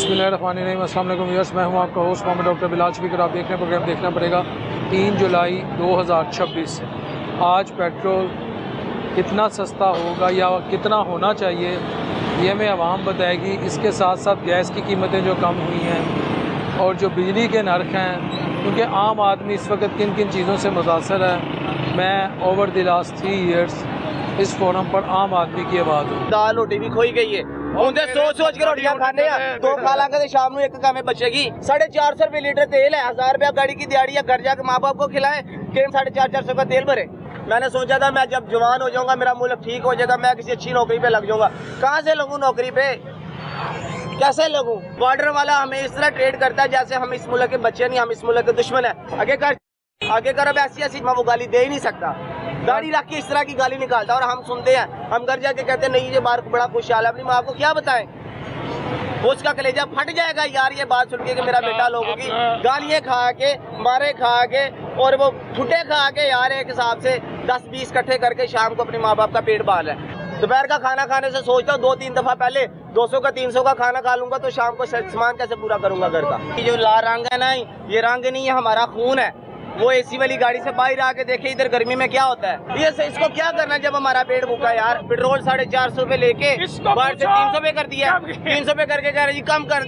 बिस्मिल्लाहिर्रहमानिर्रहीम। अस्सलाम वालेकुम व्यूअर्स, मैं हूं आपका होस्ट मोहम्मद डॉक्टर बिलाल शफीक। आप देख रहे हैं प्रोग्राम देखना पड़ेगा 3 जुलाई 2026 से। आज पेट्रोल कितना सस्ता होगा या कितना होना चाहिए ये हमें आवाम बताएगी। इसके साथ साथ गैस की कीमतें जो कम हुई हैं और जो बिजली के नर्ख हैं, क्योंकि आम आदमी इस वक्त किन किन चीज़ों से मुतासर है। मैं ओवर द लास्ट 3 ईयर्स इस फोरम पर आम आदमी की आवाज़ हूँ। दाल रोटी भी खोई गई है, उनसे सोच के रोटियां खाने तो खा लांगे शाम में एक काम बचेगी। 450 रुपए लीटर तेल है, 1000 रुपया गाड़ी की दिहाड़ी है, घर जाके माँ बाप को खिलाए कि 450 का तेल भरे। मैंने सोचा था मैं जब जवान हो जाऊंगा, मेरा मुल्क ठीक हो जाएगा, मैं किसी अच्छी नौकरी पे लग जाऊंगा। कहाँ से लगूं नौकरी पे, कैसे लगूं? बॉर्डर वाला हमें इस तरह ट्रेड करता है जैसे हम इस मुल्क के बच्चे नहीं, हम इस मुल्क के दुश्मन है। आगे कर अब ऐसी मैं वो गाली दे ही नहीं सकता। गाड़ी रख के इस तरह की गाली निकालता और हम सुनते हैं। हम घर जाके कहते हैं नहीं ये बार बड़ा खुशहाल है। अपनी माँ को क्या बताएं, उसका कलेजा फट जाएगा यार ये बात सुन के कि मेरा बेटा लोगों की गालियाँ खा के, मारे खा के और वो फुटे खा के यार एक हिसाब से 10-20 इकट्ठे करके शाम को अपने माँ बाप का पेट पाल है। दोपहर का खाना खाने से सोचता हूँ 2-3 दफा पहले 200 का 300 का खाना खा लूंगा तो शाम को सामान कैसे पूरा करूंगा घर का। ये जो लाल रंग है ना, ये रंग नहीं है, हमारा खून है। वो एसी वाली गाड़ी से बाहर आके देखे इधर गर्मी में क्या होता है। ये इसको क्या करना है जब हमारा पेट भूखा है यार। पेट्रोल 450 रुपए लेके बाहर से 300 पे कर दिया, 300 पे करके कह रहे जी कम कर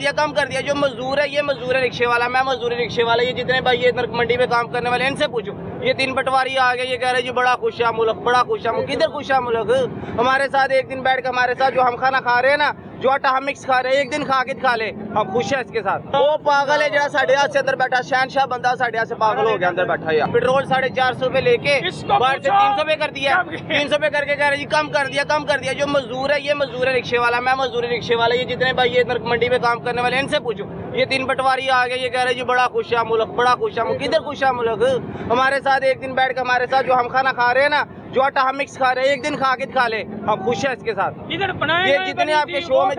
दिया। जो मजदूर है, ये मजदूर है रिक्शे वाला, मैं मजदूर रिक्शे वाला, ये जितने भाई ये मंडी में काम करने वाले इनसे पूछो। ये 3 पटवारी आ गए, ये कह रहे जी बड़ा खुश है मुल्क, बड़ा खुश है मुल्क। किधर खुश है मुल्क? हमारे साथ एक दिन बैठ के हमारे साथ जो हम खाना खा रहे हैं ना, जो आटा हम मिक्स खा रहे हैं, एक दिन खा के खा ले, हम खुश है इसके साथ। वो पागल है जरा साढ़े हाथ से अंदर बैठा, शहनशाह बंदा साढ़े हाथ से पागल हो गया अंदर बैठा यार। पेट्रोल 450 रुपए लेके बाहर से 300 पे कर दिया, 300 पे करके कह रहे जी कम कर दिया। जो मजदूर है, ये मजदूर है रिक्शे वाला, मैं मजदूर रिक्शे वाला, ये जितने भाई ये मंडी में काम करने वाले इनसे पूछो। ये 3 पटवारी आ गए, ये कह रहे जी बड़ा खुश है मुल्क, बड़ा खुश है मुल्क। किधर खुश है मुल्क? हमारे साथ एक दिन बैठ के हमारे साथ जो हम खाना खा रहे हैं ना, जो आटा हम मिक्स खा रहे हैं, एक दिन खा के खा ले, हम खुश है इसके साथ। ये जितने आपके शो में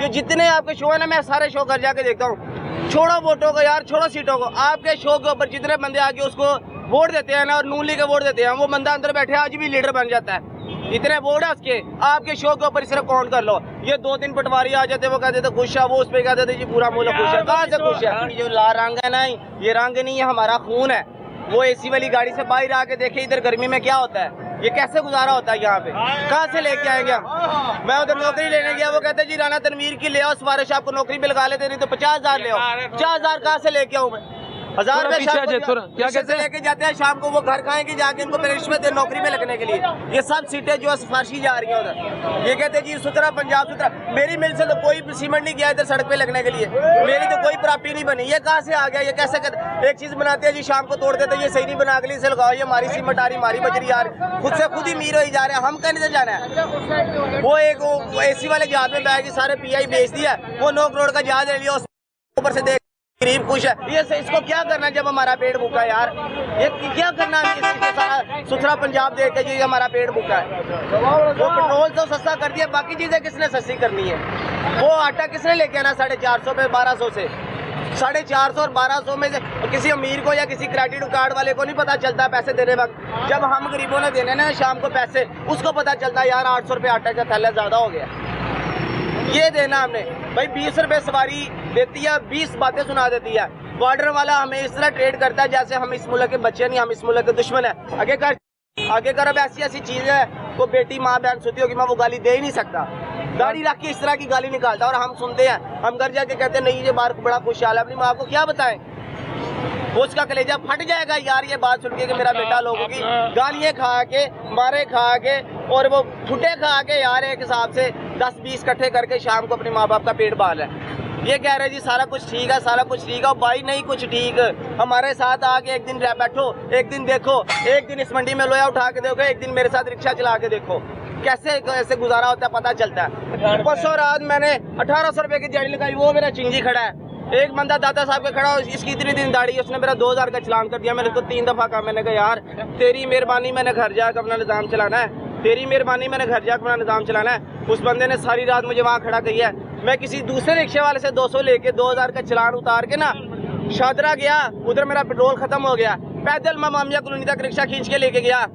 जितने आपके शो है ना, मैं सारे शो घर जाके देखता हूँ। छोड़ो वोटों को यार, छोड़ो सीटों को, आपके शो के ऊपर जितने बंदे आके उसको वोट देते हैं ना और नून लीग के वोट देते हैं, वो बंदा अंदर बैठे आज भी लीडर बन जाता है। इतने वोट है उसके, आपके शो के ऊपर सिर्फ काउंट कर लो। ये 2-3 पटवारी आ जाते, वो कहते थे खुश है, वो उस पे कहते थे जी पूरा मुल्क खुश है। कहाँ से खुश है? ये जो लाल रंग है ना, ये रंग नहीं है, हमारा खून है। वो एसी वाली गाड़ी से बाहर आके देखे इधर गर्मी में क्या होता है, ये कैसे गुजारा होता है यहाँ पे। कहाँ से लेके आएंगे हम? मैं उधर नौकरी लेने गया, वो कहते जी राना तनवीर की ले आओ सिफारिश, आपको नौकरी पे लगा लेते, नहीं तो 50,000 ले आओ। 50,000 कहाँ से लेके आऊँ मैं? 1000 रुपए क्या कहते हैं लेके जाते हैं शाम को, वो घर खाएंगे जाके, इनको रिश्वत दे नौकरी में लगने के लिए। ये सब सीटें जो सिफारिशी जा रही है उधर। ये कहते जी सुथरा पंजाब सुथरा, मेरी मिल से तो कोई सीमेंट नहीं गया इधर सड़क पे लगने के लिए, मेरी तो कोई प्रॉपर्टी नहीं बनी। ये कहाँ से आ गया? ये कैसे एक चीज बनाते हैं जी शाम को तोड़ देते, ये सही नहीं बना के से लगाओ, ये हमारी सीमेंट आ रही, हमारी बजरी आ रही, खुद से खुद ही मीर हो जा रहे हैं। हम कहने से जाना है? वो एक एसी वाले जहाज में बैठ के सारे PI बेच दिया, वो 9 करोड़ का जहाज ले लिया, ऊपर से देख गरीब खुश है। ये इसको क्या करना है जब हमारा पेट भूखा है यार? ये क्या करना है? सुथरा पंजाब देख के जी हमारा पेट भूखा है। वो पेट्रोल तो सस्ता कर दिया, बाकी चीजें किसने सस्ती करनी है? वो आटा किसने लेके आना 450 पे 1200 से? 450 और 1200 में से किसी अमीर को या किसी क्रेडिट कार्ड वाले को नहीं पता चलता पैसे देने वक्त। जब हम गरीबों ने देने ना शाम को पैसे, उसको पता चलता है यार 800 रुपये आटा का थैला ज्यादा हो गया। ये देना हमने भाई, 20 रुपए सवारी देती है, 20 बातें सुना देती है। बॉर्डर वाला हमें इस तरह ट्रेड करता है जैसे हम इस मुल्क के बच्चे नहीं, हम इस मुल्क के दुश्मन है। आगे कर अब ऐसी चीज है, वो बेटी माँ बहन सोती होगी, मैं वो गाली दे ही नहीं सकता। गाड़ी रख के इस तरह की गाली निकालता और हम सुनते हैं। हम घर जाके कहते हैं नहीं ये बार बड़ा खुशहाल है। अपनी माँ को क्या बताएं, उसका कलेजा फट जाएगा यार ये बात सुन के कि मेरा बेटा लोगों की गालियाँ खा के, मारे खा के और वो फुटे खा के यार एक हिसाब से 10-20 इकट्ठे करके शाम को अपने माँ बाप का पेट पाल है। ये कह रहे जी सारा कुछ ठीक है, सारा कुछ ठीक है। भाई नहीं कुछ ठीक। हमारे साथ आके एक दिन बैठो, एक दिन देखो, एक दिन इस मंडी में लोया उठा के देखो, एक दिन मेरे साथ रिक्शा चला के देखो, कैसे गुजारा होता है पता चलता है। परसों रात मैंने 1800 रुपये की दिहाड़ी लगाई, वो मेरा चिंजी खड़ा है। एक बंदा दादा साहब का खड़ा, इसकी इतनी दिन दाढ़ी, उसने मेरा 2000 का चलान कर दिया। मैंने उसको 3 दफा कहा, मैंने कहा यार तेरी मेहरबानी, मैंने घर जाकर अपना निज़ाम चलाना है, तेरी मेहरबानी, मैंने घर जाकर अपना निज़ाम चलाना है। उस बंदे ने सारी रात मुझे वहाँ खड़ा किया है। मैं किसी दूसरे रिक्शे वाले से 200 लेके 2000 का चलान उतार के ना शादरा गया, उधर मेरा पेट्रोल खत्म हो गया। पैदल मैं मामिया कॉलोनी तक रिक्शा खींच के लेके गया,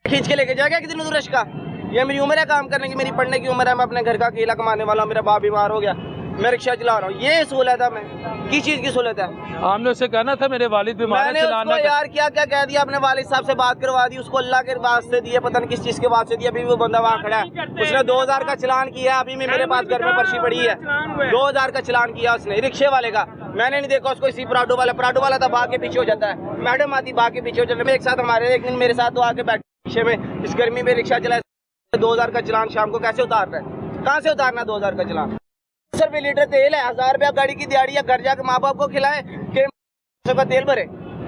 खींच के लेके जाएगा कितनी दूर रिक्शा। ये मेरी उम्र है काम करने की, मेरी पढ़ने की उम्र है, मैं अपने घर का अकेला कमाने वाला हूँ, मेरा बाप बीमार हो गया। मैं रिक्शा चला रहा हूँ, ये सहूलत है। मैं किस चीज की सहूलत है? आपने उससे कहना था मेरे वालिद बीमार है, मैंने चलाना उसको यार क्या क्या कह दिया, अपने वालिद साहब से बात करवा दी, उसको अल्लाह के वास्ते दिए, पता नहीं किस चीज के वास्ते दिया। अभी वो बंदा वहाँ खड़ा है, उसने 2000 का चलान किया, अभी भी मेरे पास घर में पर्ची पड़ी है। 2000 का चलान किया उसने रिक्शे वाले का। मैंने नहीं देखा उसको। इसी पराठो वाला था, भाग के पीछे हो जाता है। मैडम आती भाग के पीछे हो जाता है। एक साथ हमारे एक दिन मेरे साथ तो आके बैठे पीछे में, इस गर्मी में रिक्शा चला। 2000 का चलान शाम को कैसे उतारना है? कहाँ से उतारना 2000 का चलान? 10 रुपये लीटर तेल है, 1000 रुपया गाड़ी की दिहाड़ी है, घर जाके माँ बाप को खिलाए के का तेल भरे।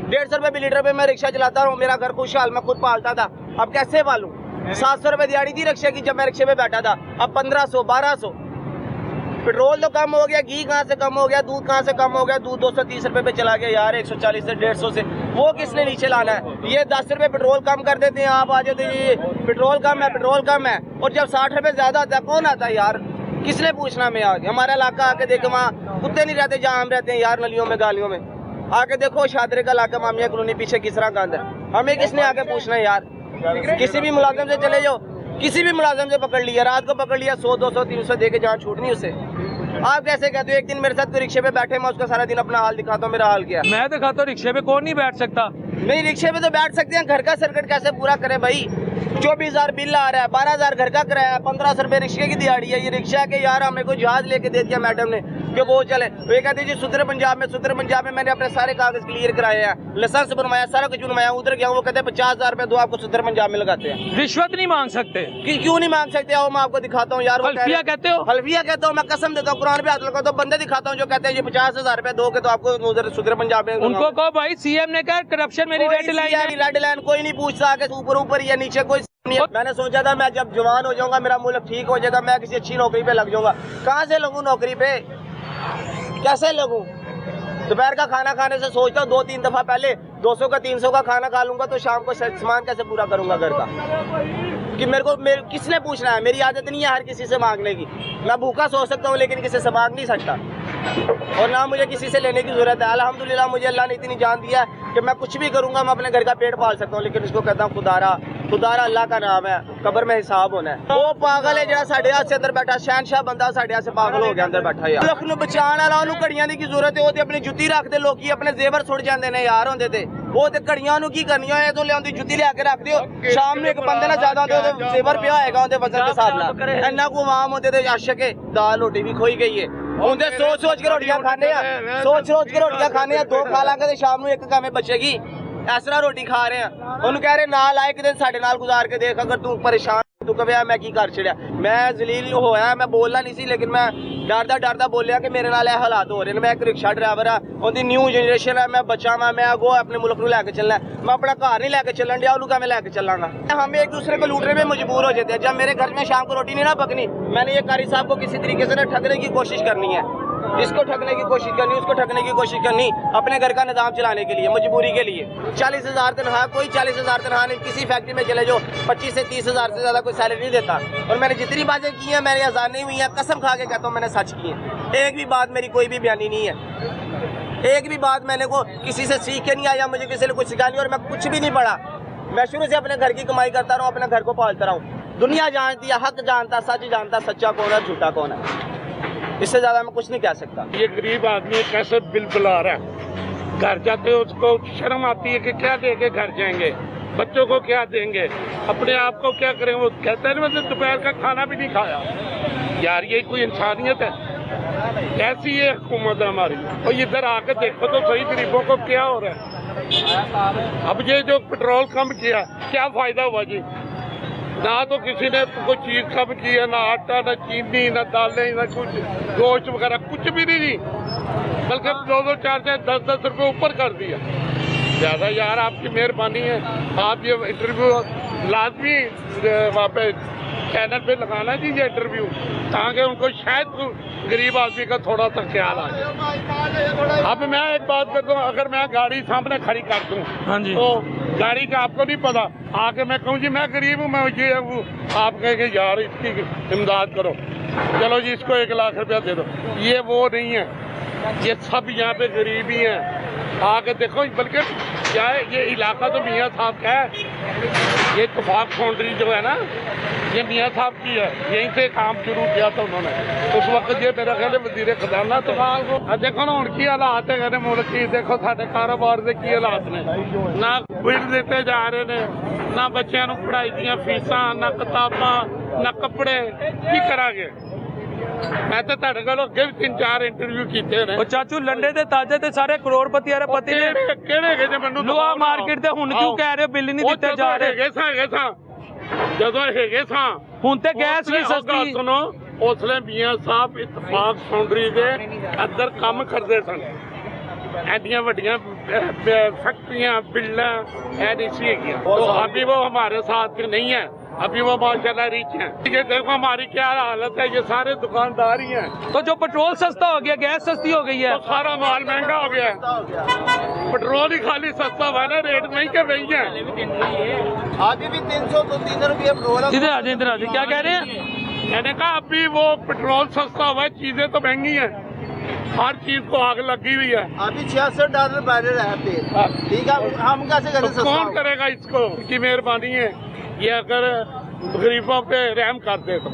150 रुपये लीटर पे मैं रिक्शा चलाता हूँ, मेरा घर खुशहाल, मैं खुद पालता था। अब कैसे पालूं? 700 रुपये दिहाड़ी थी रिक्शे की जब मैं रिक्शे पे बैठा था, अब 1500 1200। पेट्रोल तो कम हो गया, घी कहाँ से कम हो गया, दूध कहाँ से कम हो गया। दूध 230 रुपये पे चला गया यार, 140 से 150 से। वो किसने नीचे लाना है? ये 10 रुपये पेट्रोल कम कर देते हैं, आप आ जाते हैं पेट्रोल कम है, पेट्रोल कम है। और जब 60 रुपये ज्यादा आता है, कौन आता है यार? किसने पूछना? मैं आगे हमारा इलाका आके देखो, वहाँ कुत्ते नहीं रहते जहाँ हम रहते हैं यार, नलियों में गालियों में। आके देखो शादरे का इलाका, मामिया कॉलोनी पीछे किस तरह गंद है। हमें किसने आके पूछना है यार? किसी भी मुलाजिम से चले जाओ, किसी भी मुलाजिम से पकड़ लिया, रात को पकड़ लिया, 100 200 300 दे के जहाँ छूटनी उसे। आप कैसे कहते हो? एक दिन मेरे साथ कोई रिक्शे पे बैठे, मैं उसका सारा दिन अपना हाल दिखाता हूँ, मेरा हाल क्या है। मैं दिखाता हूँ रिक्शे पे कौन नहीं बैठ सकता? नहीं, रिक्शे पे तो बैठ सकते हैं, घर का सर्किट कैसे पूरा करें भाई? 24,000 बिल आ रहा है, 12,000 घर का किराया है, 1500 रुपये रिक्शे की दिहाड़ी है। ये रिक्शा के यार हमें कोई जहाज लेके दे दिया मैडम ने कि वो चले। ये कहते जी सुधर पंजाब में मैंने अपने सारे कागज क्लियर कराए हैं, लाइसेंस बनवाया, सारा कुछ बनवाया। उधर गया, वो कहते हैं 50,000 रुपये दो, आपको सुधर पंजाब में लगाते हैं। रिश्वत नहीं मांग सकते? क्यों नहीं मांग सकते? आओ मैं आपको दिखाता हूँ यार। हल्फिया कहते हो? हल्फिया कहता हूँ, मैं कसम देता हूँ, कुरान पे हाथ लगाता हूँ, बंदे दिखाता हूँ जो कहते हैं ये 50,000 रुपये दोगे तो आपको उधर सुधर पंजाब में। उनको कहो भाई सीएम ने कहा करप्शन मेरी रेड लाइन है। रेड लाइन कोई नहीं पूछता, आगे ऊपर या नीचे कोई नहीं। मैंने सोचा था मैं जब जवान हो जाऊंगा, मेरा मुल्क ठीक हो जाएगा, मैं किसी अच्छी नौकरी पे लग जाऊंगा। कहाँ से लगूं नौकरी पे? कैसे लगूं? दोपहर का खाना खाने से सोचता हूँ 2-3 दफा पहले 200 का 300 का खाना खा लूंगा तो शाम को सामान कैसे पूरा करूंगा घर का? कि मेरे किसने पूछना है? मेरी आदत नहीं है हर किसी से मांगने की। मैं भूखा सो सकता हूँ लेकिन किसी से मांग नहीं सकता, और ना मुझे किसी से लेने की जरूरत है। अल्हम्दुलिल्लाह मुझे अल्लाह ने इतनी जान दिया है कि मैं कुछ भी करूंगा, मैं अपने घर का पेट पाल सकता हूँ। लेकिन इसको कहता हूँ खुदारा अल्लाह का नाम है, कब्र में हिसाब होना है। वो पागल है जरा साढ़े हाथ से अंदर बैठा, शहनशाह बंदा साढ़े हाथ से पागल हो गया अंदर बैठा यार। लख नूं बचाने वाला उन्होंने घड़ियां की जरूरत है, अपनी जुत्ती रखते लोग अपने जेवर सुट जाते हैं यार होंगे थे। वो तो घड़ियां की करनी है तो लिया जुत्ती लिया के रख दियो, शाम में एक बंदे ना ज्यादा होते जेवर पिया होगा उनके वजन के हिसाब नाल। इन्ना को आम होते थे आशक है, दाल रोटी भी खोई गई है। उनके सोच के रोटियां खाने, सोच के रोटियां खाने, 2 खा लांगे तो शाम में 1 कमे बचेगी। इस तरह रोटी खा रहे हैं। उन्होंने कह रहे नाल आए, एक दिन साढ़े नाल गुजार के देख, अगर तू परेशान तू कहे मैं की कर छड़िया। मैं जलील होया, मैं बोलना नहीं सी, लेकिन मैं डरदा बोलिया कि मेरे नाल हालात हो रहे हैं। मैं एक रिक्शा ड्राइवर हाँ, उनकी न्यू जनरेशन है, मैं बच्चा मैं अगो अपने मुल्क को लैके चलना है। मैं अपना घर नहीं लैके चलन दिया, उन्होंने मैं लैके चलांगा। हम एक दूसरे को लूटने में मजबूर हो जाते हैं। जब मेरे घर में शाम को रोटी नहीं ना पकनी, मैंने ये कारी साहब को किसी तरीके से ठगने की कोशिश करनी है, इसको ठगने की कोशिश करनी, उसको ठगने की कोशिश करनी, अपने घर का निजाम चलाने के लिए, मजबूरी के लिए। 40,000 तनख्वाह, कोई 40,000 तनख्वाह नहीं। किसी फैक्ट्री में चले जाओ 25 से 30,000 से ज्यादा कोई सैलरी नहीं देता। और मैंने जितनी बातें की हैं मेरी आजाद नहीं हुई है, कसम खा के कहता हूँ मैंने सच की है। एक भी बात मेरी कोई भी बयानी नहीं है, एक भी बात मैंने को किसी से सीख के नहीं आया, मुझे किसी ने कुछ सिखा नहीं। और मैं कुछ भी नहीं पढ़ा, मैं शुरू से अपने घर की कमाई करता रहा हूँ, अपने घर को पालता रहा हूँ। दुनिया जानती है, हक जानता, सच जानता, सच्चा कौन है झूठा कौन है। इससे ज्यादा मैं कुछ नहीं कह सकता। ये गरीब आदमी कैसे बिल बुला रहा है, घर जाते उसको शर्म आती है कि क्या दे के घर जाएंगे, बच्चों को क्या देंगे, अपने आप को क्या करें। वो कहते हैं मतलब दोपहर का खाना भी नहीं खाया। यार ये कोई इंसानियत है? कैसी ये हुकूमत है हमारी? और इधर आके देखो तो सही गरीबों को क्या हो रहा है। अब ये जो पेट्रोल कम किया, क्या फायदा हुआ जी? ना तो किसी ने कोई चीज कम की है, ना आटा, ना चीनी, ना दालें, ना कुछ गोश्त वगैरह कुछ भी नहीं, बल्कि 2-2, 4-4, 10-10 रुपये ऊपर कर दिया। ज़्यादा यार आपकी मेहरबानी है, आप ये इंटरव्यू लाजमी वहाँ पे चैनल पे लगाना जी ये इंटरव्यू, ताकि उनको शायद गरीब आदमी का थोड़ा सा ख्याल आ जाए। अब मैं एक बात करता हूँ, अगर मैं गाड़ी सामने खड़ी कर दूँ तो गाड़ी का आपको नहीं पता, आके मैं कहूँ जी मैं गरीब हूँ, मैं ये हूँ, आप कहेंगे यार इसकी इमदाद करो, चलो जी इसको 1 लाख रुपया दे दो। ये वो नहीं है, ये सब यहाँ पे गरीब ही हैं। आके देखो, बल्कि क्या है ये इलाका तो मियाँ साहब का है, ये इत्तेफाक फाउंड्री जो है ना, ये मियाँ साहब की है, यहीं से काम शुरू किया था उन्होंने। उस वक्त ये मेरा ख्याल है वजीर खजाना तो देखो ना उनकी हालात है कहने मुल्क की, देखो साढ़े कारोबार के की हालात ने, ना बिल देते जा रहे ने, ना बच्चों को पढ़ाई दियां फीसां, ना किताबां, ना कपड़े, की करांगे। मैं तो ਤੁਹਾਡੇ ਕੋਲ ਅੱਗੇ ਵੀ 3-4 ਇੰਟਰਵਿਊ ਕੀਤੇ ਨੇ। ਉਹ ਚਾਚੂ ਲੰਡੇ ਦੇ ਤਾਜੇ ਤੇ ਸਾਰੇ ਕਰੋੜਪਤੀ ਅਰਬਪਤੀ ਨੇ ਕਿਹੜੇ ਹੈਗੇ ਜੇ ਮੈਨੂੰ ਲੋਹਾ ਮਾਰਕੀਟ ਤੇ ਹੁਣ ਕਿਉਂ ਕਹਿ ਰਹੇ ਹੋ ਬਿੱਲ ਨਹੀਂ ਦਿੱਤੇ ਜਾ ਰਹੇ? ਹੈਗੇ ਸਾਂ ਜਦੋਂ ਹੈਗੇ ਸਾਂ ਹੁਣ ਤੇ ਗੈਸ ਵੀ ਸਸਤੀ। ਸੁਣੋ ਉਸਲੇ ਮੀਆਂ ਸਾਹਿਬ ਇਤਫਾਕ ਫਾਊਂਡਰੀ ਦੇ ਅੰਦਰ ਕੰਮ ਕਰਦੇ ਸਨ। ਐਡੀਆਂ ਵੱਡੀਆਂ फैक्ट्रियां बिल्डा नहीं सी तो अभी वो हमारे साथ नहीं है, अभी वो माशाल्लाह रिच हैं। ये देखो हमारी क्या हालत है, ये सारे दुकानदार ही हैं। तो जो पेट्रोल सस्ता हो गया, गैस सस्ती हो गई है, तो सारा माल महंगा हो गया है। पेट्रोल ही खाली सस्ता हुआ ना, रेट नहीं के वही है। अभी भी 300 तो 300 रुपये पेट्रोल। इधर आ जाए, इधर आ जाए। क्या कह रहे हैं? मैंने कहा अभी वो पेट्रोल सस्ता हुआ है, चीजें तो महंगी हैं, हर चीज को आग लगी हुई है। अभी $66 बैरल है तेल, ठीक है, हम कैसे करें? तो कौन करेगा इसको? की मेहरबानी है, ये अगर गरीबों पे रहम कर दे तो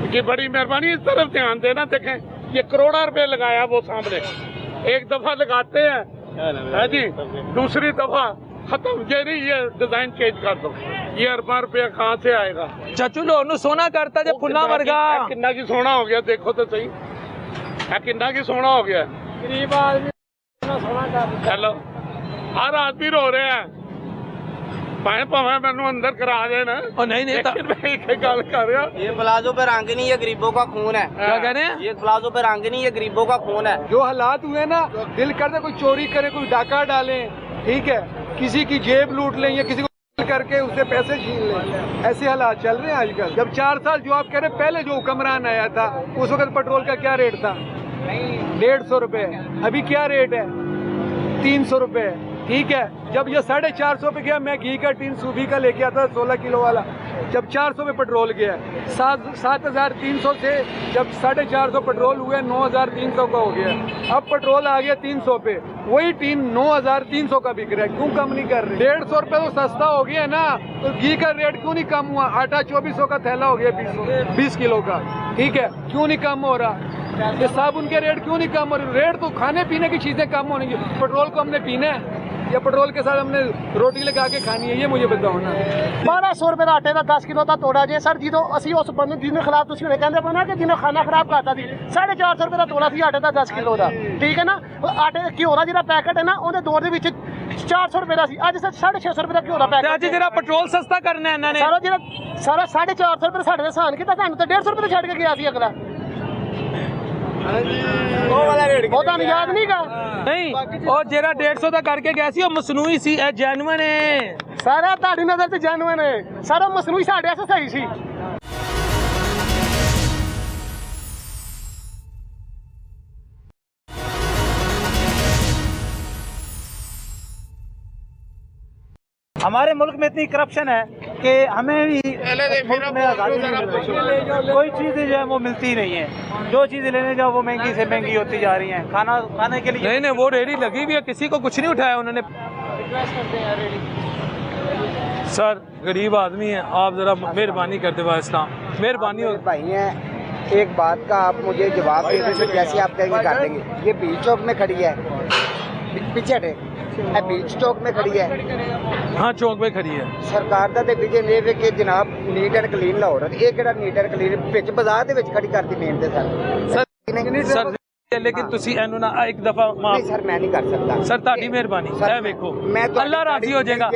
की बड़ी मेहरबानी। इस तरफ ध्यान देना। देखें ये करोड़ों रुपए लगाया वो सामने, एक दफा लगाते हैं है जी, दूसरी दफा खत्म। ये नहीं, ये डिजाइन चेंज कर दो, ये अरबा रुपया कहाँ से आएगा? चाचू लो सोना करता जे फुल्ला वर्गा किन्ना की सोना हो गया, देखो तो सही किन्ना की सोना हो गया। गरीब आदमी सोना कर। हेलो, हर आदमी रो रहे हैं, भावे मैनू अंदर करा देना। नहीं गल कर रहा, ये प्लाजो पे रंग नहीं, ये गरीबों का खून है। क्या कह रहे हैं? ये प्लाजो पे रंग नहीं, ये गरीबों का खून है। जो हालात हुए ना, दिल करते कोई चोरी करे, कोई डाका डाले, ठीक है, किसी की जेब लूट लें या किसी को करके उससे पैसे छीन लें, ऐसे हालात चल रहे हैं आजकल। जब 4 साल जो आप कह रहे पहले जो हुक्मरान आया था उस वक्त पेट्रोल का क्या रेट था? 150 रुपए। अभी क्या रेट है? 300 रुपए, ठीक है। जब ये 450 पे गया, मैं घी का टीन सूफी का लेके आता 16 किलो वाला, जब 400 पे पेट्रोल गया, 7,300 से जब 450 पेट्रोल हुए 9,300 का हो गया। अब पेट्रोल आ गया 300 पे, वही टीन 9,300 का बिक रहा है। क्यों कम नहीं कर रहे? 150 रुपए तो सस्ता हो गया ना, तो घी का रेट क्यों नहीं कम हुआ? आटा 2400 का थैला हो गया 20 किलो का, ठीक है, क्यों नहीं कम हो रहा? ये साबुन के रेट क्यों नहीं कम हो रहे? रेट तो खाने पीने की चीजें कम होने की, पेट्रोल को हमने पीना है या पेट्रोल के साथ हमने रोटी लगा के खानी है? ये मुझे बताओ ना। 1200 रुपए का आटे का 10 किलो का तोड़ा जे सर जो असी उस बंदे जिन्हें खिलाफ तुम कहते बना कि जिन्हें खाना खराब करता थी 450 रुपए का तोड़ा सी आटे का 10 किलो का, ठीक है ना। आटे घ्यो का जो पैकेट है ना, उन्हें दौर के 400 रुपए का सी, अज 650 रुपए का घ्यो का पैकेट। अज जरा पेट्रोल सस्ता करना है इन्होंने सारा जो सारा 450 रुपए साढ़े एहसान किया, सानू तो 150 रुपए छड़ के गया सी अगला। वो तो याद नहीं का नहीं, और जरा 150 का करके गया सी, मसनूई सी, जेन्युइन है सारा। ताड़ी नजर से जेन्युइन है सारा, मसनूई साढ़े से सही सी। हमारे मुल्क में इतनी करप्शन है कि हमें भी मुल्क में आज़ादी नहीं मिल रही। कोई चीज़ें जो है वो मिलती नहीं है, जो चीज़ें लेने जाओ वो महंगी से महंगी होती जा रही हैं। खाने के लिए नहीं, वो रेडी लगी हुई है, किसी को कुछ नहीं उठाया उन्होंने। सर गरीब आदमी है, आप जरा मेहरबानी करते हुए इस्लाम मेहरबानी हो। भाई हैं, एक बात का आप मुझे जवाब दे दें, जैसे आप कहेंगे कर देंगे। ये बीच चौक में खड़ी है, पीछे हटे, बीच चौक में खड़ी है। हाँ, चौक में खड़ी है। सरकार का तो विजन ये है कि जनाब नीट एंड क्लीन लाहौर, ये किहड़ा नीट एंड क्लीन विच बाजार दे विच खड़ी करती मेन ते सर लेकिन तुसी एनु ना एक दफा माफ। नहीं सर, मैं नहीं कर सकता सर, ताड़ी मेहरबानी है, देखो अल्लाह राजी हो जाएगा।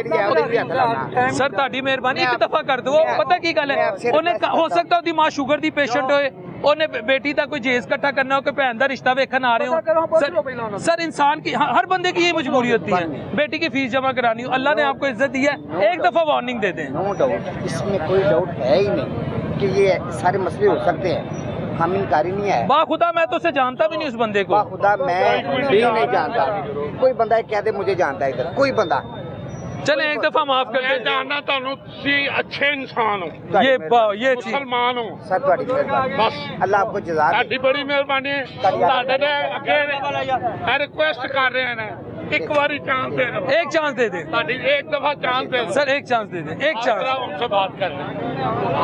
सर ताड़ी मेहरबानी एक दफा कर दो। पता की गल है, उन्हें हो सकता ओदी मां शुगर दी पेशेंट होए, उन्हें बेटी दा कोई जेज इकट्ठा करना हो, कोई भैन दा रिश्ता वेखन आ रहे हो। सर इंसान की हर बंदे की ये मजबूरी होती है, बेटी की फीस जमा करानी हो। अल्लाह ने आपको इज्जत दी है, एक दफा वार्निंग दे दें। नो डाउट, इसमें कोई डाउट है ही नहीं कि ये सारे मसले हो सकते हैं, हम इनकारी नहीं है। बाखुदा मैं तो उसे जानता भी नहीं उस बंदे को। बाखुदा मैं भी नहीं जानता। कोई बंदा कह दे मुझे जानता है इधर कोई बंदा। चले एक दफा माफ कर मैं दे। जानना तुहानू तुसी अच्छे इंसान हो, ये चीज मुसलमान हो, सर ਤੁਹਾਡੀ ਮਿਹਰਬਾਨੀ, बस अल्लाह आपको जज़ा दे। ਤੁਹਾਡੀ बड़ी मेहरबानी है। ਤੁਹਾਡੇ ਦੇ ਅੱਗੇ ਰਿਕੁਐਸਟ ਕਰ ਰਹੇ ਨੇ एक बारी चांस दे दो, एक चांस दे दे एक दफा चांस दे दो सर, एक चांस दे दे, एक चांस। उनसे बात कर लें,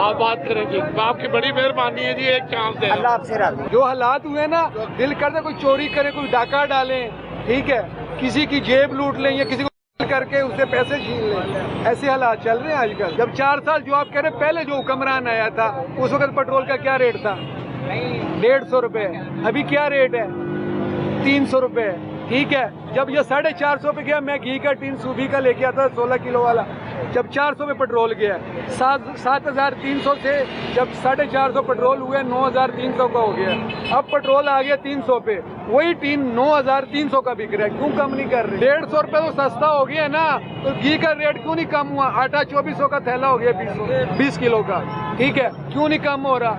आप बात करेंगे, आपकी बड़ी मेहरबानी है जी, एक चांस दे दो। अल्लाह आपसे राजी। जो हालात हुए ना, दिल करता कोई चोरी करे, कोई डाका डाले, ठीक है, किसी की जेब लूट लें या किसी को करके उससे पैसे छीन लें, ऐसे हालात चल रहे हैं आजकल। जब 4 साल जो आप कह रहे पहले जो हुक्मरान आया था उस वक्त पेट्रोल का क्या रेट था? 150 रुपए। अभी क्या रेट है? 300 रुपए, ठीक है। जब ये 450 पे गया, मैं घी का टीन सूबी का लेके आता था 16 किलो वाला, जब 400 पे पेट्रोल गया, 7,300 से जब 450 पेट्रोल हुए 9,300 का हो गया। अब पेट्रोल आ गया 300 पे, वही टीन 9,300 का बिक रहा है। क्यों कम नहीं कर रहे? 150 रुपए तो सस्ता हो गया ना, तो घी का रेट क्यों नहीं कम हुआ? आटा 2400 का थैला हो गया 20 किलो का, ठीक है, क्यों नहीं कम हो रहा?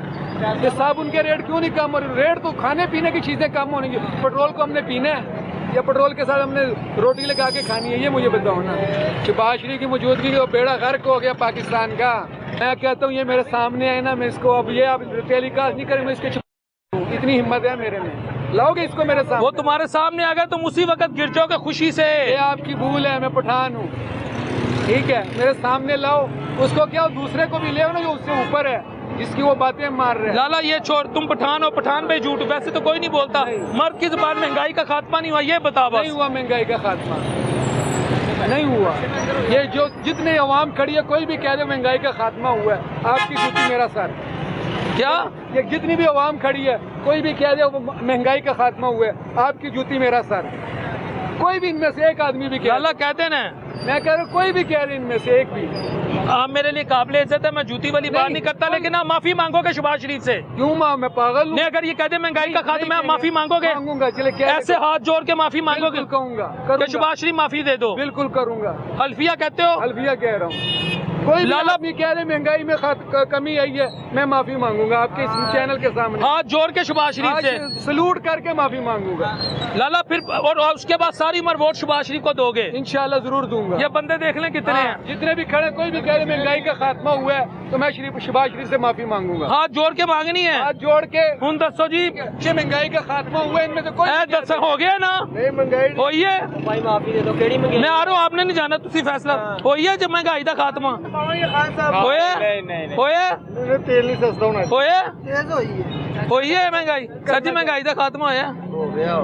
ये साबुन के रेट क्यों नहीं कम हो रहे? रेट तो खाने पीने की चीजें कम होने की, पेट्रोल को हमने पीना है या पेट्रोल के साथ हमने रोटी लगा के खानी है? ये मुझे बताओ ना। शहबाज शरीफ की मौजूदगी में बेड़ा गर्क हो गया पाकिस्तान का। मैं कहता हूँ ये मेरे सामने है ना, मैं इसको अब ये आप टेलीकास्ट नहीं करें, मैं इसके इतनी हिम्मत है मेरे में, लाओगे इसको मेरे सामने? वो तुम्हारे सामने आ गया, तुम उसी वक्त गिर जाओगे खुशी से। ये आपकी भूल है, मैं पठान हूँ, ठीक है, मेरे सामने लाओ उसको। क्या दूसरे को भी ले ना जो उससे ऊपर है, जिसकी वो बातें मार रहे हैं। लाला ये छोड़, तुम पठान हो, पठान पे झूठ, वैसे तो कोई नहीं बोलता। मर्द की जुबान महंगाई का खात्मा नहीं हुआ, ये बता बस। नहीं हुआ महंगाई का खात्मा, नहीं हुआ। ये जो जितने अवाम खड़ी है, कोई भी कह दे महंगाई का खात्मा हुआ है, आपकी जूती मेरा सर। क्या? ये जितनी भी अवाम खड़ी है, कोई भी कह दे महंगाई का खात्मा हुआ है, आपकी जूती मेरा सर। कोई भी इनमें से एक आदमी भी कह, लाला कहते ना, मैं कह रहा हूँ कोई भी कह रहे इनमें से एक भी, आप मेरे लिए काबिल इज्जत है, मैं जूती वाली बात नहीं करता, लेकिन आप माफी मांगोगे शहबाज शरीफ से? क्यों मैं पागल हूँ? नहीं, अगर ये कहते महंगाई का खात्मा, आप माफी मांगोगे? मांगूंगा, चले क्या ऐसे हाथ जोड़ के माफी मांगोगे? बिल्कुल कहूंगा, कि शहबाज शरीफ माफी दे दो। बिल्कुल करूंगा। हल्फिया कहते हो? हल्फिया कह रहा हूँ। कोई लाला भी कह रहे महंगाई में कमी आई है, मैं माफी मांगूंगा आपके इस चैनल के सामने, हाथ जोड़ के शहबाज शरीफ से सलूट करके माफी मांगूंगा। लाला फिर और उसके बाद सारी उम्र वोट शहबाज शरीफ को दोगे? इंशाल्लाह जरूर दूंगा। ये बंदे देख लें कितने हैं। जितने भी खड़े, कोई भी कह रहे महंगाई का खात्मा हुआ है, तो मैं शहबाज शरीफ से माफी मांगूंगा। हाथ जोड़ के मांगनी है, हाथ जोड़ के। हूं दसो जी, महंगाई का खात्मा हुआ है, इनमें से कोई दस हो गया ना? नहीं महंगाई होई है, भाई माफी दे दो, केड़ी मैं आ रहा हूँ, आपने नहीं जाना, तुसी फैसला होई है जब महंगाई का खात्मा होया होया तेल नहीं सस्ता होना होया तेज होई है महंगाई सर जी, महंगाई का खात्मा होया? हो गया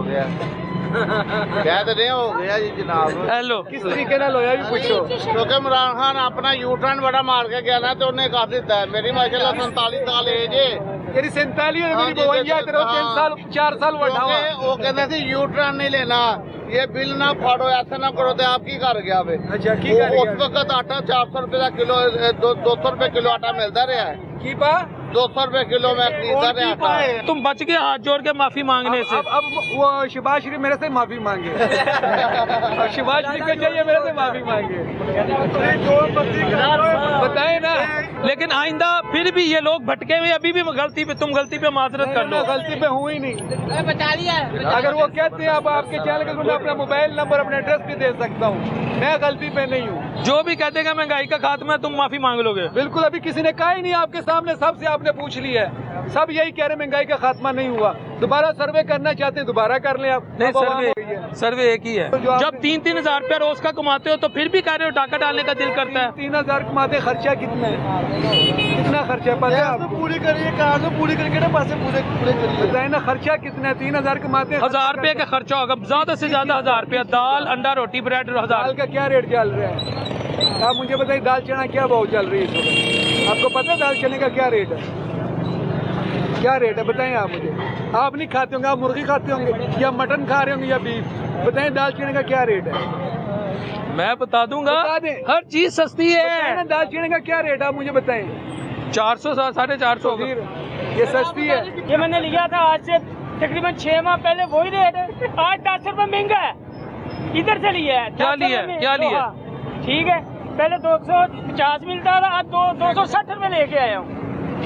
कह तो नहीं हो गया जी जनाब। हेलो, किस तरीके नाल होया भी पूछो, क्योंकि इमरान खान अपना यू टर्न बड़ा मार के गया ना, तो उन्हें कर दिता है। मेरी माशाल्लाह 47 साल एज है, तेरी 47 है, मेरी 52 तेरे 3 साल 4 साल बढ़ा हुआ। वो कहते थे यू टर्न नहीं लेना, ये बिल ना फाड़ो, ऐसा ना करो, तो आप की कर गया वे? अच्छा की कर उस वक्त आटा 400 रुपए का किलो, 200 रुपए किलो आटा मिलता रहा है, की पा 200 रुपए किलो में खरीदा रहा आटा। तुम बच गए हाथ जोड़ के माफी मांगने से। अब वो शहबाज शरीफ मेरे से माफी मांगे। अब शहबाज शरीफ को चाहिए मेरे से माफी मांगे, बताए ना। लेकिन आइंदा फिर भी ये लोग भटके हुए, अभी भी गलती पे, तुम गलती पे माजरत कर लो। गलती पे हुई नहीं, बचा लिया। अगर वो कहते हैं अब आपके चैनल के, मैं अपना मोबाइल नंबर, अपना एड्रेस भी दे सकता हूँ, मैं गलती पे नहीं हूँ। जो भी कहते हैं महंगाई का खात्मा है, तुम माफी मांग लोगे? बिल्कुल, अभी किसी ने कहा ही नहीं, आपके सामने सबसे आपने पूछ लिया है, सब यही कह रहे महंगाई का खात्मा नहीं हुआ। दोबारा सर्वे करना चाहते हैं, दोबारा कर लें आप। नहीं, सर्वे एक ही है। जब 3-3 हजार रुपया रोज का कमाते हो, तो फिर भी कह रहे हो डाका डालने का दिल करता है। 3,000 कमाते, खर्चा कितना है? कितना खर्चा है पता है आपको? पूरी करिए, कहा तो पूरी करके ना पैसे पूरे करिए, बताए ना खर्चा कितना है? 3,000 कमाते हैं, 1000 रुपए का खर्चा होगा, ज्यादा से ज्यादा 1000 रुपया। दाल, अंडा, रोटी, ब्रेड, 1000। दाल का क्या रेट चल रहा है? आप मुझे बताइए, दाल चना क्या भाव चल रही है इस वक्त? आपको पता है दाल चने का क्या रेट है? क्या रेट है बताएं आप मुझे। आप नहीं खाते होंगे, आप मुर्गी खाते होंगे या मटन खा रहे होंगे या बीफ, बताएं दाल चने का क्या रेट है? मैं बता दूंगा, बता दें। हर चीज सस्ती है। दाल चने का क्या रेट है आप मुझे बताएं? 400 450 फिर ये सस्ती है। ये मैंने लिया था आज से तकरीबन 6 माह पहले, वही रेट है। आज 10 रुपए महंगा है, इधर से लिया है। क्या लिया? क्या लिया? ठीक है, पहले 250 मिलता था, आज 260 रुपए लेके आया हूँ।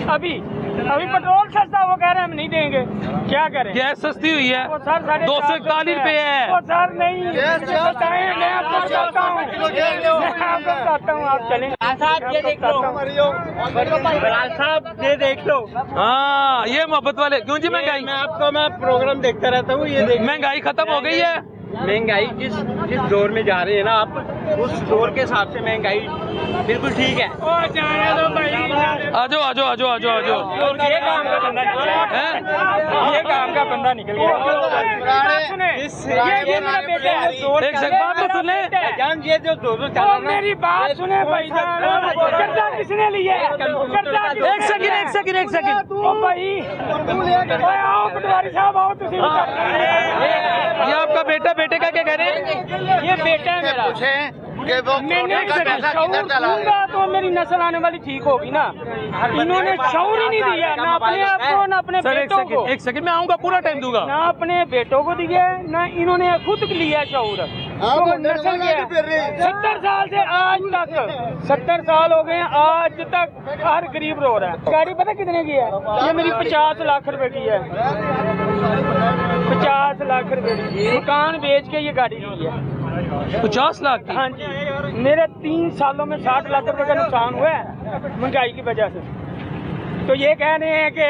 अभी पेट्रोल सस्ता, वो कह रहे हैं हम नहीं देंगे, क्या करें? गैस सस्ती हुई है, वो सर 241 रुपए है। वो सर नहीं, बताएं, मैं आपको बताता हूँ, आप चलें साहब, ये देख लो, साहब ये देख लो। हाँ, ये मोहब्बत वाले क्यों जी? महंगाई, मैं प्रोग्राम देखता रहता हूँ, ये महंगाई खत्म हो गई है। महंगाई जिस दौर में जा रहे हैं ना आप, उस दौर के हिसाब से महंगाई बिल्कुल ठीक है। आ जाओ आ जाओ आ जाओ आ जाओ आ जाओ। ये काम का बंदा निकल गया, ये काम का बंदा निकल गया। ये मेरा बेटा है। एक सेकंड बात तो सुन ले। जान ये जो दो ओ मेरी बात सुने भाईजान, कर्जा किसने लिया है? कर्जा एक सेकंड ओ भाई, ओए आओ पटवारी साहब, आओ तुसी ये आपका बेटे का क्या कह रहे हैं? ये बेटा है मेरा। मैंने शऊर दूंगा तो मेरी नस्ल आने वाली ठीक होगी ना। इन्होंने शऊर ही नहीं दिया, ना अपने आप को ना अपने सर बेटों को। एक सेकंड में आऊंगा, पूरा टाइम दूंगा। ना अपने बेटों को दिया ना इन्होंने खुद लिया शऊर। तो नस्ल क्या 70 साल से आज तक 70 साल हो गए हैं, आज तक हर गरीब रो रहा है। गाड़ी पता कितने की है? ये मेरी 50 लाख रुपए की है। 50 लाख रुपए की मकान बेच के ये गाड़ी ली है। 50 लाख की? हाँ जी, मेरे 3 सालों में 60 लाख रुपए का नुकसान हुआ है महंगाई की वजह से। तो ये कह रहे हैं कि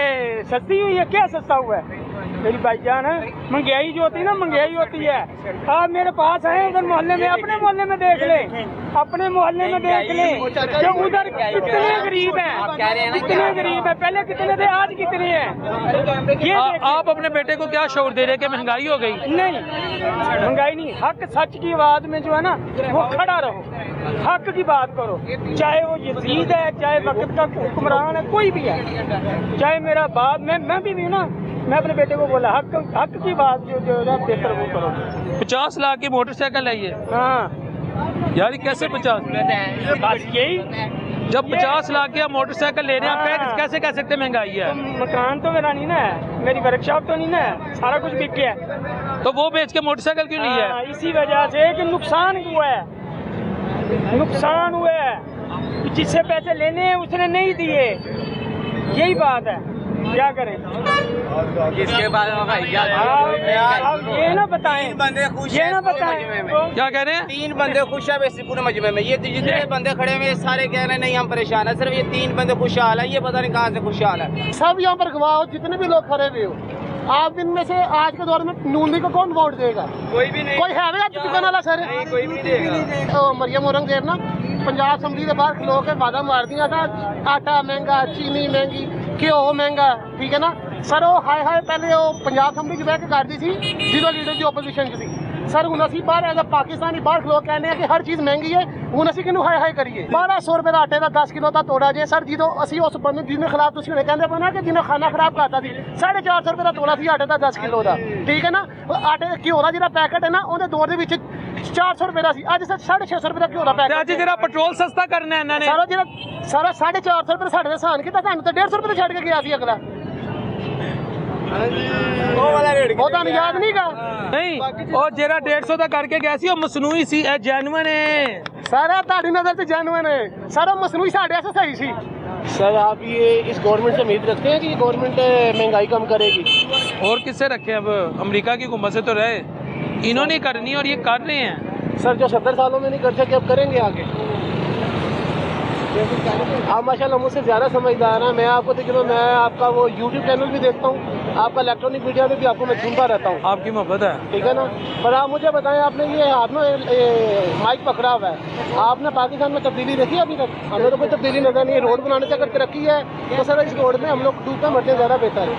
सस्ती हुई है, क्या सस्ता हुआ है मेरी भाईजान? महंगाई जो होती है ना, महंगाई होती है। आप मेरे पास आए उधर मोहल्ले में, अपने मोहल्ले में देख लें, अपने मोहल्ले में देख लें कि उधर कितने गरीब हैं, कितने गरीब हैं। पहले कितने थे, आज कितने हैं। ये आप अपने बेटे को क्या शऊर दे रहे कि महंगाई हो गई? नहीं, महंगाई नहीं, हक सच की आवाज में जो है ना वो खड़ा रहो, हक की बात करो। चाहे वो यजीद है, चाहे वक्त का हुक्मरान है, कोई भी है, चाहे मेरा बाप, मैं भी हूँ ना। मैं अपने बेटे को बोला हक की बात जो है बेहतर वो करो। 50 लाख की मोटरसाइकिल है ये? हाँ यार कैसे 50? बस यही, जब 50 लाख की आप मोटरसाइकिल ले रहे हैं, आप कैसे कह सकते महंगाई है? मकान तो मेरा नहीं ना है, मेरी वर्कशॉप तो नहीं ना है, सारा कुछ बिक गया है। तो वो बेच के मोटरसाइकिल क्यों नहीं है? इसी वजह से कि नुकसान हुआ है, नुकसान हुआ है। जिससे पैसे लेने हैं उसने नहीं दिए, यही बात है। क्या करें? इसके बाद अब ये ना बताएं, ये ना बताएं क्या कह रहे हैं? 3 बंदे खुश है वैसे पूरे मजमे में। ये जितने बंदे खड़े हुए सारे कह रहे हैं नहीं हम परेशान है, सिर्फ ये 3 बंदे खुशहाल है। ये पता नहीं कहाँ से खुशहाल है। सब यहाँ पर गवाह हो, जितने भी लोग खड़े हुए हो, आप इनमें से आज के दौर में नून लीग को कौन वोट देगा? कोई भी नहीं, कोई है भी चुकन वाला सर? कोई भी नहीं देगा। मरियम औरंगजेब ना पंजाब असम्बली के बाहर खलो के वादा मार दिया था, आटा महंगा, चीनी महंगी, घ्यो महंगा, ठीक है ना सर। वो हाय हाय पहले वो पंजाब असम्बली की बह के करती थी जो लीडर की ओपोजिशन की थी सर। हूँ असी बाहर एज पाकिस्तानी बाहर खलो कहने हैं कि हर चीज़ महंगी है, हूँ असी किनू हाय हाय करिए। 1200 रुपये का आटे का 10 किलो का तोड़ा जे सर। जो असी उस बंदे जिन्हें खिलाफ तुम कहते पे ना कि जिन्हें खाना खराब करता थी, 450 रुपये का तोड़ा थी आटे का 10 किलो का, ठीक है ना। आटे घ्यो का जो पैकेट है ना उन्हें दौर के 400 रुपये का सी, अज सर 650 रुपये का घ्यो का पैकेट। ਅੱਜ ਜਿਹੜਾ ਪੈਟਰੋਲ ਸਸਤਾ ਕਰਨਾ ਇਹਨਾਂ ਨੇ ਸਾਰਾ ਜਿਹੜਾ ਸਾਰਾ 450 ਰੁਪਏ ਸਾਡੇ ਦਾ ਸਾਨ ਕੀਤਾ, ਤੁਹਾਨੂੰ ਤਾਂ 150 ਰੁਪਏ ਛੱਡ ਕੇ ਗਿਆ ਸੀ ਅਗਲਾ। ਉਹ ਤੁਹਾਨੂੰ ਯਾਦ ਨਹੀਂਗਾ? ਨਹੀਂ, ਉਹ ਜਿਹੜਾ 150 ਦਾ ਕਰਕੇ ਗਿਆ ਸੀ ਉਹ ਮਸਨੂਈ ਸੀ, ਇਹ ਜੈਨੂਇਨ ਹੈ। ਸਾਰਾ ਤੁਹਾਡੀ ਨਜ਼ਰ ਤੇ ਜੈਨੂਇਨ ਹੈ, ਸਾਰਾ ਮਸਨੂਈ ਸਾਡੇ ਵਾਸਤੇ ਸਹੀ ਸੀ। सर आप ये इस गवर्नमेंट से उम्मीद रखते हैं कि गवर्नमेंट महंगाई कम करेगी? और किससे रखे? अब अमेरिका की हुकूमत से तो रहे, इन्होंने करनी और ये कर रहे हैं। सर जो 70 सालों में नहीं कर सके अब करेंगे आगे। आप माशाल्लाह मुझसे ज़्यादा समझदार हैं। मैं आपको देखिए, मैं आपका वो YouTube चैनल भी देखता हूँ, आपका इलेक्ट्रॉनिक मीडिया में भी आपको मैं सुनता रहता हूँ। आपकी मोहब्बत है, ठीक है ना। पर आप मुझे बताएं, आपने ये हाथ में माइक पकड़ा हुआ है, आपने पाकिस्तान में तब्दीली देखी अभी तक? हमें तो कोई तब्दीली नजर नहीं है। रोड बनाने से अगर तरक्की है तो सर इस रोड में हम लोग डूब कर मरने ज़्यादा बेहतर है।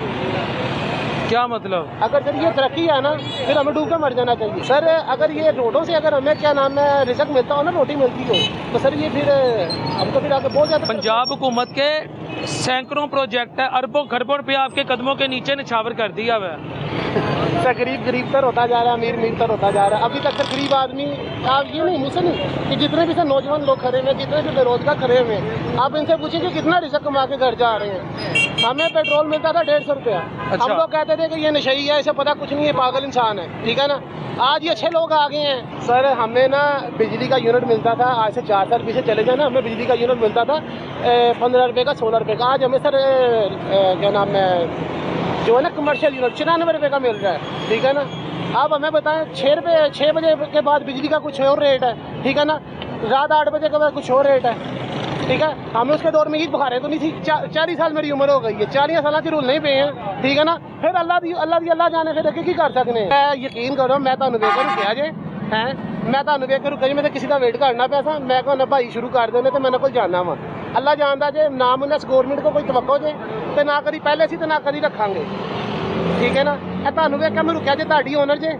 क्या मतलब? अगर सर ये तरक्की है ना फिर हमें डूब कर मर जाना चाहिए सर। अगर ये रोडों से अगर हमें क्या नाम है रिजल्ट मिलता हो ना, रोटी मिलती हो, तो सर ये फिर हम तो फिर आगे बहुत ज़्यादा। पंजाब हुकूमत के सैकड़ों प्रोजेक्ट है, अरबों खरबों रुपया आपके कदमों के नीचे निछावर कर दिया हुआ है। सर गरीब तर होता जा रहा है, अमीर तर होता जा रहा है। अभी तक सर गरीब आदमी, आप ये नहीं मुझसे नहीं कि जितने भी सर नौजवान लोग खड़े हुए, जितने भी बेरोजगार खड़े हुए, आप इनसे पूछिए कि कितना रिजल्ट कमा के घर जा रहे हैं। हमें पेट्रोल मिलता था 150 रुपया, हम लोग कहते थे कि ये नशई है, इसे पता कुछ नहीं है, पागल इंसान है, ठीक है ना। आज ये अच्छे लोग आ गए हैं सर। हमें ना बिजली का यूनिट मिलता था, आज से 4 साल पीछे चले जाना, हमें बिजली का यूनिट मिलता था 15 रुपये का, 16 रुपये का। आज हमें सर क्या नाम है जो है ना कमर्शियल यूनिट 94 रुपये का मिल रहा है, ठीक है ना। आप हमें बताएं 6 बजे के बाद बिजली का कुछ और रेट है, ठीक है ना। रात 8 बजे के बाद कुछ और रेट है, ठीक है, हमें उसके दौर में ईद बुखारें तो नहीं थी। 40 साल मेरी उम्र हो गई है, 40 साल के रूल नहीं पे हैं, ठीक है ना। फिर अल्लाह जाने फिर अगे की कर सकते हैं। यकीन करो मैं ਤੁਹਾਨੂੰ ਵੇਖ ਕੇ ਰੁਕਿਆ ਜੇ ਹੈ, ਮੈਂ ਤੁਹਾਨੂੰ ਵੇਖ ਕੇ ਰੁਕਿਆ ਜੀ, ਮੈਂ ਤਾਂ ਕਿਸੇ ਦਾ ਵੇਟ ਕਰਨਾ ਪਿਆ ਸਾਂ। ਮੈਂ ਕਹਿੰਦਾ ਭਾਈ ਸ਼ੁਰੂ ਕਰ ਦਿੰਦੇ ਤੇ ਮੇਰੇ ਕੋਲ ਜਾਣਾ ਵਾ। ਅੱਲਾ ਜਾਣਦਾ ਜੇ ਨਾ ਮੈਨੂੰ ਇਸ ਗਵਰਨਮੈਂਟ ਕੋ ਕੋਈ ਤਵੱਕੋ ਜੇ ਤੇ ਨਾ ਕਦੀ ਪਹਿਲੇ ਸੀ ਤੇ ਨਾ ਕਦੀ ਰੱਖਾਂਗੇ, ਠੀਕ ਹੈ ਨਾ। ਇਹ ਤੁਹਾਨੂੰ ਵੇਖ ਕੇ ਮੈਂ ਰੁਕਿਆ ਜੇ, ਤੁਹਾਡੀ ਓਨਰ ਜੇ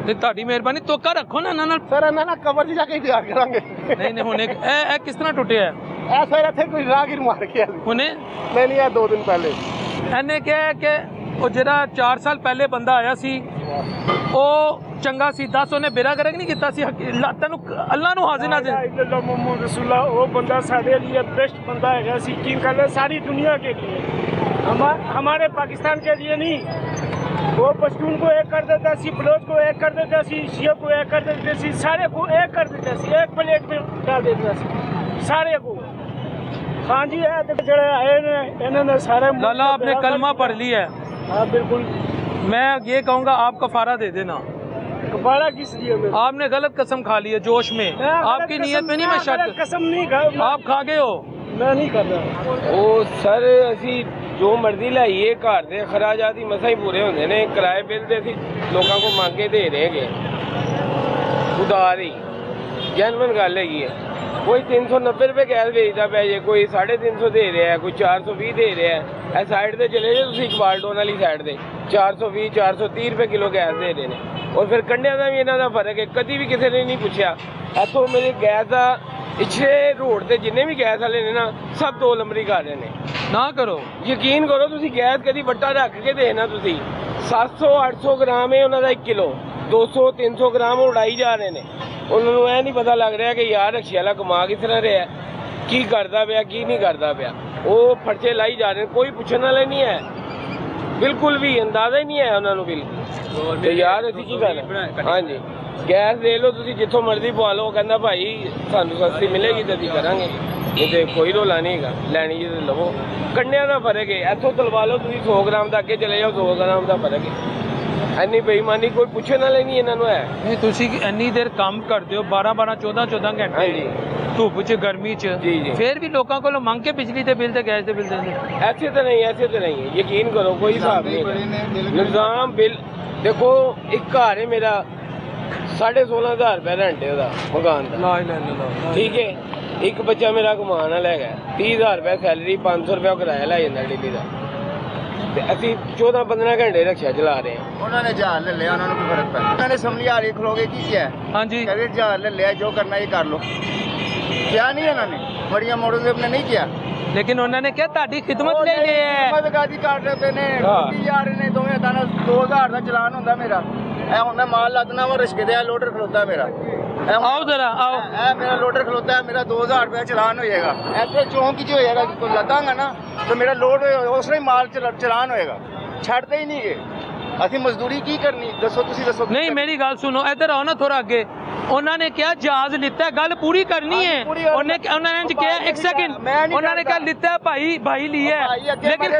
ਤੇ ਤੁਹਾਡੀ ਮਿਹਰਬਾਨੀ ਤੋਕਾ ਰੱਖੋ ਨਾ ਇਹਨਾਂ ਨਾਲ। ਸਰ ਇਹਨਾਂ ਨਾਲ ਕਵਰ 'ਚ ਜਾ ਕੇ ਇੰਤਜ਼ਾਰ ਕਰਾਂਗੇ। ਨਹੀਂ ਨਹੀਂ ਹੁਣ ਇਹ ਕਿਸ ਤਰ੍ਹਾਂ ਟੁੱਟਿਆ ਹੈ? ਇਹ ਸਰ ਇੱਥੇ ਕੋਈ ਰਾਹਗੀਰ ਮਾਰ ਕੇ ਆਇਆ। ਹੁਣੇ ਨਹੀਂ ਇਹ 2 ਦਿਨ ਪਹਿਲੇ। ਇਹਨੇ ਕਿਹਾ ਕਿ ਉਹ ਜਿਹੜਾ 4 ਸਾਲ ਪਹਿਲੇ ਬੰਦਾ ਆਇਆ ਸੀ ਉਹ ਚੰਗਾ ਸੀ, 10 ਉਹਨੇ ਬੇਰਾਗਰਕ ਨਹੀਂ ਕੀਤਾ ਸੀ। ਤੈਨੂੰ ਅੱਲਾ ਨੂੰ ਹਾਜ਼ਰ ਨਾਜ਼ਰ मोहम्मद रसूलुल्लाह वो बंदा सारे लिए बेस्ट बंदा है, यकीन कर ले सारी दुनिया के लिए, हमारे पाकिस्तान के लिए नहीं। वो पश्तून को एक कर देता सी, बलोच को एक कर देता सी, शिया को एक कर देते सी, सारे को एक कर देता सी, एक प्लेट में डाल देता सी सारे को। हाँ जी है जड़े आए ने इन्होंने सारे लाला आपने कलमा पढ़ लिया है। हाँ बिल्कुल, मैं ये कहूँगा आप कफारा दे देना। कफारा किस लिए? आपने गलत कसम खा ली है जोश में, आपकी नीयत में नहीं मैं शक, कसम नहीं खा, आप खा गए हो। मैं नहीं कर रहा। ਉਹ ਸਰ ਅਸੀਂ ਜੋ ਮਰਜ਼ੀ ਲਾਈਏ ਘਰ ਦੇ ਖਰਾਜਾਤ ਹੀ ਮਸਾਂ ਹੀ ਪੂਰੇ ਹੁੰਦੇ ਨੇ। ਕਿਰਾਏ ਬਿੱਲ ਤੇ ਅਸੀਂ ਲੋਕਾਂ ਕੋਲ ਮੰਗ ਕੇ ਦੇ ਰਹੇ ਹੈਗੇ, ਉਧਾਰ ਹੀ ਜੈਨੂਇਨ ਗੱਲ ਹੈਗੀ ਹੈ। ਕੋਈ 390 ਰੁਪਏ ਗੈਸ ਵੇਚਦਾ ਪਿਆ ਜੇ, ਕੋਈ 350 ਦੇ ਰਿਹਾ, ਕੋਈ 420 ਦੇ ਰਿਹਾ। ਇਹ ਸਾਈਡ ਤੇ ਚਲੇ ਜਾਓ ਤੁਸੀਂ ਇਕਬਾਲ ਟੋਨ ਵਾਲੀ ਸਾਈਡ ਤੇ 420 430 ਰੁਪਏ ਕਿਲੋ ਗੈਸ ਦੇ ਰਹੇ ਨੇ। ਔਰ ਫਿਰ ਕੰਢਿਆਂ ਦਾ ਵੀ ਇਹਨਾਂ ਦਾ ਫਰਕ ਹੈ। ਕਦੀ ਵੀ ਕਿਸੇ ਨੇ ਨਹੀਂ ਪੁੱਛਿਆ ਇੱਥੋਂ ਮੇਰੇ ਗੈਸ ਦਾ ਪਿਛਲੇ ਰੋਡ ਤੇ ਜਿੰਨੇ ਵੀ ਗੈਸ ਵਾਲੇ ਨੇ ਨਾ ਸਭ 2 ਨੰਬਰੀ ਕਰ ਰਹੇ ਨੇ। ਨਾ ਕਰੋ, ਯਕੀਨ ਕਰੋ ਤੁਸੀਂ ਗੈਸ ਕਦੀ ਵੱਟਾ ਰੱਖ ਕੇ ਦੇਖਣਾ ਤੁਸੀਂ 700 800 ਗ੍ਰਾਮ ਹੈ ਉਹਨਾਂ ਦਾ 1 ਕਿਲੋ, 200 300 ਗ੍ਰਾਮ ਉਡਾਈ ਜਾ ਰਹੇ ਨੇ। ਉਹਨਾਂ ਨੂੰ ਇਹ ਨਹੀਂ ਪਤਾ ਲੱਗ ਰਿਹਾ ਕਿ ਯਾਰ ਰਕਸ਼ੇ ਵਾਲਾ ਕਮਾ ਕਿਸ ਤਰ੍ਹਾਂ ਰਿਹਾ, ਕੀ ਕਰਦਾ ਪਿਆ ਕੀ ਨਹੀਂ ਕਰਦਾ ਪਿਆ। ਉਹ ਫਰਚੇ ਲਾਈ ਜਾ ਰਹੇ ਨੇ, ਕੋਈ ਪੁੱਛਣ ਵਾਲਾ ਨਹੀਂ ਹੈ, ਬਿਲਕੁਲ ਵੀ ਅੰਦਾਜ਼ਾ ਹੀ ਨਹੀਂ ਹੈ ਉਹਨਾਂ ਨੂੰ ਬਿਲਕੁਲ। ਤੇ ਯਾਰ ਅਸੀਂ ਕੀ ਕਰਨਾ? ਹਾਂਜੀ ਗੈਸ ਦੇ ਲਓ ਤੁਸੀਂ ਜਿੱਥੋਂ ਮਰਜ਼ੀ ਪਵਾ ਲਓ, ਕਹਿੰਦਾ ਭਾਈ ਸਾਨੂੰ ਸਸਤੀ ਮਿਲੇਗੀ ਤਾਂ ਅਸੀਂ ਕਰਾਂਗੇ, ਨਹੀਂ ਤੇ ਕੋਈ ਰੋਲਾ ਨਹੀਂ ਹੈਗਾ। ਲੈਣੀ ਜੀ ਤੇ ਲਵੋ, ਕੰਨਿਆਂ ਦਾ ਫਰਕ ਹੈ। ਇੱਥੋਂ ਤਲਵਾ ਲਓ ਤੁਸੀਂ 100 ਗ੍ਰਾਮ ਦਾ, ਅੱਗੇ ਚਲੇ ਜਾਓ 2 ਗ੍ਰਾਮ ਦਾ ਫਰਕ ਹੈ। ਇੰਨੀ ਬੇਈਮਾਨੀ ਕੋਈ ਪੁੱਛਣ ਵਾਲਾ ਨਹੀਂ ਇਹਨਾਂ ਨੂੰ ਹੈ। ਨਹੀਂ ਤੁਸੀਂ ਇੰਨੀ ਦੇਰ ਕੰਮ ਕਰਦੇ ਹੋ 12 12 14 14 ਘੰਟੇ ਹਾਂਜੀ ਧੁੱਪ 'ਚ ਗਰਮੀ 'ਚ, ਜੀ ਜੀ। ਫਿਰ ਵੀ ਲੋਕਾਂ ਕੋਲੋਂ ਮੰਗ ਕੇ ਬਿਜਲੀ ਦੇ ਬਿੱਲ ਤੇ ਗੈਸ ਦੇ ਬਿੱਲ ਦਿੰਦੇ। ऐसे तो नहीं, ऐसे तो नहीं है, यकीन करो कोई हिसाब नहीं। निजाम बिल देखो, एक घर है मेरा 16,500 रुपया रेंट है ਉਹਦਾ मकान का, ਲਾ ਇਲਾਹਾ ਇल्लल्लाह। ठीक है। एक बच्चा मेरा कमान वाला है, 30,000 रुपया सैलरी, 500 रुपया किराया लै ਜਾਂਦਾ डेली ਦਾ। ਤੇ ਅਸੀਂ 14 15 ਘੰਟੇ ਰਕਸ਼ਾ ਚਲਾ ਰਹੇ ਹਾਂ। ਉਹਨਾਂ ਨੇ ਜਹਾਜ਼ ਲੈ ਲਿਆ, ਉਹਨਾਂ ਨੂੰ ਕੀ ਫਰਕ ਪੈਂਦਾ? ਉਹਨਾਂ ਨੇ ਸਮਝੀ ਆ ਰਹੀ ਖਲੋਗੇ ਕੀ ਕਿਹਾ? ਹਾਂਜੀ ਕਹਿੰਦੇ ਜਹਾਜ਼ ਲੈ ਲਿਆ, ਜੋ करना ये कर लो। किया नहीं उन्होंने, बड़िया मोड़ो से अपने नहीं किया। ਲੇਕਿਨ ਉਹਨਾਂ ਨੇ ਕਿਹਾ ਤੁਹਾਡੀ ਖਿਦਮਤ ਲੈ ਲਈ ਹੈ। ਖਿਦਮਤ ਕਾਦੀ ਕਰ ਰਹੇ ਪਏ ਨੇ, ਕੀ ਯਾਰ ਨੇ ਦੋਵੇਂ ਤਾਂ 2000 ਦਾ ਚਲਾਨ ਹੁੰਦਾ ਮੇਰਾ। ਇਹ ਹੁਣ ਮੈਂ ਮਾਲ ਲੱਦਣਾ ਵਾ ਰਿਸ਼ਕੇ ਦੇ, ਲੋਡਰ ਖਲੋਤਾ ਮੇਰਾ। ਆਓ ਜ਼ਰਾ ਆਓ, ਇਹ ਮੇਰਾ ਲੋਡਰ ਖਲੋਤਾ ਹੈ, ਮੇਰਾ 2000 ਰੁਪਏ ਚਲਾਨ ਹੋ ਜਾਏਗਾ। ਇੱਥੇ ਚੌਂਕ 'ਚ ਹੋਏਗਾ, ਲੱਦਾਂਗਾ ਨਾ ਤਾਂ ਮੇਰਾ ਲੋਡ ਉਸ ਨੇ ਮਾਲ ਚਲਾਨ ਹੋਏਗਾ। ਛੱਡਦੇ ਹੀ ਨਹੀਂ ਗੇ। ਅਸੀਂ ਮਜ਼ਦੂਰੀ ਕੀ ਕਰਨੀ ਦੱਸੋ, ਤੁਸੀਂ ਦੱਸੋ। ਨਹੀਂ ਮੇਰੀ ਗੱਲ ਸੁਣੋ, ਇੱਧਰ ਆਓ ਨਾ ਥੋੜਾ ਅੱਗੇ। ਉਹਨਾਂ ਨੇ ਕਿਹਾ ਜਹਾਜ਼ ਲਿੱਤਾ, ਗੱਲ ਪੂਰੀ ਕਰਨੀ ਹੈ। ਉਹਨਾਂ ਨੇ ਕਿਹਾ 1 ਸੈਕਿੰਡ, ਉਹਨਾਂ ਨੇ ਕਿਹਾ ਲਿੱਤਾ ਭਾਈ ਲਿਆ, ਲੇਕਿਨ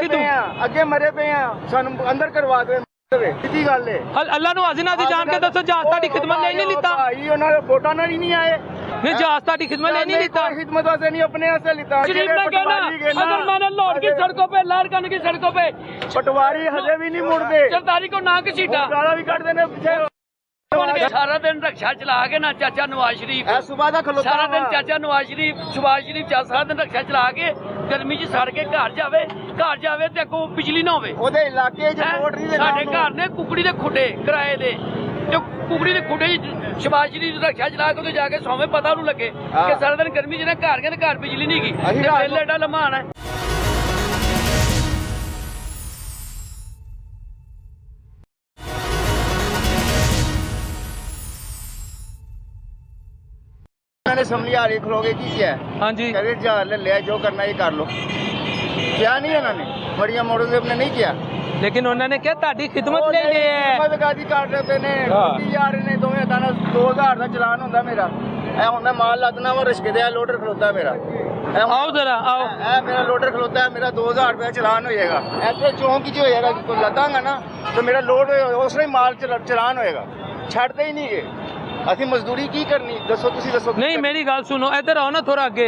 ਅੱਗੇ ਮਰੇ ਪਏ ਆ, ਸਾਨੂੰ ਅੰਦਰ ਕਰਵਾ ਦੇ। ਸਿੱਧੀ ਗੱਲ ਹੈ, ਅੱਲਾ ਨੂੰ ਹਾਜ਼ਰ ਨਾਜ਼ਰ ਜਾਣ ਕੇ ਦੱਸੋ ਜਹਾਜ਼ ਤੁਹਾਡੀ ਖਿਦਮਤ ਲਈ ਨਹੀਂ ਲਿੱਤਾ। ਭਾਈ ਉਹਨਾਂ ਦੇ ਵੋਟਾਂ ਨਾਲ ਹੀ ਨਹੀਂ ਆਏ। नहीं जहाज ताड़ी खिदमत ले नहीं लेता, खिदमत से नहीं अपने से लेता। शरीफ ने कहना अगर मैंने लाहौर की सड़कों पे लारकन की सड़कों पे पटवारी हजे भी नहीं मुड़ते, सरदारी को ना घसीटा भी कट देने पीछे। सारा दिन रक्षा चला के ना चाचा नवाज शरीफ सुबह का खलोता सारा दिन चाचा नवाज शरीफ शहबाज शरीफ सारा दिन रक्षा चला के गर्मी च सड़ के घर जावे ते को बिजली ना होवे। ओदे इलाके च मोटरी दे साडे घर ने कुकड़ी दे खुडे किराए दे, जो कुकड़ी दे खुडे शहबाज शरीफ रक्षा चला के तो जाके सोवे पता नूं लगे कि सारा दिन गर्मी च ना घर के घर बिजली नहीं गई। बिल एडा लम्हान है। मैंने समझी आ रही खलोगे की किया है? हाँ जी कहते जहाज ले लिया, जो करना ये कर लो। किया नहीं उन्होंने, बड़िया मोड़ो से अपने नहीं किया। लेकिन उन्होंने क्या ताड़ी खिदमत ले ली है। खिदमत कादी कर रहे पे ने, यार ने दोवें दाना 2000 ਦਾ ਚਲਾਨ ਹੁੰਦਾ ਮੇਰਾ। ਇਹ ਹੁਣ ਮੈਂ ਮਾਲ ਲੱਦਣਾ ਵਾ ਰਿਸ਼ਕੇ ਦੇ, ਲੋਡਰ ਖਲੋਤਾ ਮੇਰਾ। आओ जरा आओ, ਇਹ ਮੇਰਾ ਲੋਡਰ ਖਲੋਤਾ ਹੈ, ਮੇਰਾ 2000 ਰੁਪਏ ਚਲਾਨ ਹੋ ਜਾਏਗਾ। ਇੱਥੇ ਚੌਂਕ 'ਚ ਹੋ ਜਾਏਗਾ, ਲੱਦਾਂਗਾ ਨਾ ਤਾਂ ਮੇਰਾ ਲੋਡ ਉਸ ਨੇ ਮਾਲ ਚਲਾਨ ਹੋਏਗਾ। ਛੱਡਦੇ ਹੀ ਨਹੀਂ ਗੇ। ਅਸੀਂ ਮਜ਼ਦੂਰੀ ਕੀ ਕਰਨੀ ਦੱਸੋ, ਤੁਸੀਂ ਦੱਸੋ। नहीं मेरी गल सुनो, इधर आओ ना थोड़ा अगे।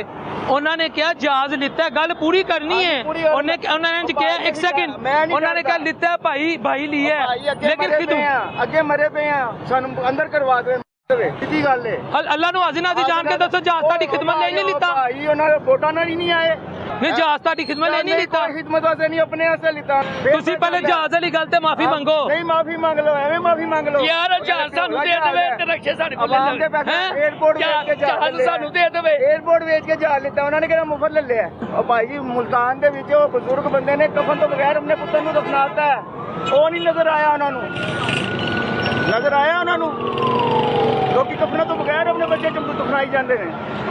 ਉਹਨਾਂ ਨੇ ਕਿਹਾ ਜਹਾਜ਼ ਲਿੱਤਾ, ਗੱਲ ਪੂਰੀ ਕਰਨੀ ਹੈ। ਉਹਨਾਂ ਨੇ ਕਿਹਾ ਇੱਕ ਸੈਕਿੰਡ, ਉਹਨਾਂ ਨੇ ਕਿਹਾ ਲਿੱਤਾ ਭਾਈ ਲਿਆ, ਲੇਕਿਨ ਕਿਦੋਂ ਅੱਗੇ ਮਰੇ ਪਏ ਆ, ਸਾਨੂੰ ਅੰਦਰ ਕਰਵਾ ਦੇ। ਸਿੱਧੀ ਗੱਲ ਹੈ, ਅੱਲਾ ਨੂੰ ਹਾਜ਼ਰ ਨਾਜ਼ਰ ਜਾਣ ਕੇ ਦੱਸੋ, ਜਹਾਜ਼ ਤੁਹਾਡੀ ਖਿਦਮਤ ਲਈ ਨਹੀਂ ਲਿੱਤਾ? ਭਾਈ ਉਹਨਾਂ ਦੇ ਵੋਟਾਂ ਨਾਲ ਹੀ ਨਹੀਂ ਆਏ। ਨਹੀਂ, ਜਹਾਜ਼ ਤੁਹਾਡੀ ਖਿਦਮਤ ਲਈ ਨਹੀਂ ਲਿੱਤਾ? ਖਿਦਮਤ ਵਾਸਤੇ ਨਹੀਂ, ਆਪਣੇ ਵਾਸਤੇ ਲਿੱਤਾ। ਤੁਸੀਂ ਪਹਿਲੇ ਜਹਾਜ਼ ਵਾਲੀ ਗੱਲ ਤੇ ਮਾਫੀ ਮੰਗੋ। ਨਹੀਂ, ਮਾਫੀ ਮੰਗ ਲਓ, ਐਵੇਂ ਮਾਫੀ ਮੰਗ ਲਓ ਯਾਰ ਜਹਾਜ਼ ਸਾਨੂੰ ਦੇ ਦੇਵੇ ਤੇ ਰਕਸ਼ੇ ਸਾਡੇ ਕੋਲ ਲੈ ਆਵਾਮ ਦੇ ਪੈਸੇ 에어ਪੋਰਟ ਵੇਚ ਕੇ ਜਹਾਜ਼ ਸਾਨੂੰ ਦੇ ਦੇਵੇ। 에어ਪੋਰਟ ਵੇਚ ਕੇ ਜਹਾਜ਼ ਲਿੱਤਾ, ਉਹਨਾਂ ਨੇ ਕਿਹੜਾ ਮੁਫਤ ਲੈ ਲਿਆ? ਉਹ ਭਾਈ ਜੀ ਮੁਲਤਾਨ ਦੇ ਵਿੱਚ ਉਹ ਬਜ਼ੁਰਗ ਬੰਦੇ ਨੇ ਕਫਨ ਤੋਂ ਬਗੈਰ ਆਪਣੇ ਪੁੱਤਰ ਨੂੰ ਦਫਨਾਤਾ ਹੈ, ਉਹ ਨਹੀਂ ਨਜ਼ਰ ਆਇਆ ਉਹਨਾਂ ਨੂੰ? ਨਜ਼ਰ ਆਇਆ ਉਹਨਾਂ ਨੂੰ? ਲੋਕੀ ਕਫਨਾਂ ਤੋਂ ਬਗੈਰ ਆਪਣੇ ਬੱਚੇ ਚੰਬੂ ਦਫਨਾਈ ਜਾਂਦੇ ਨੇ।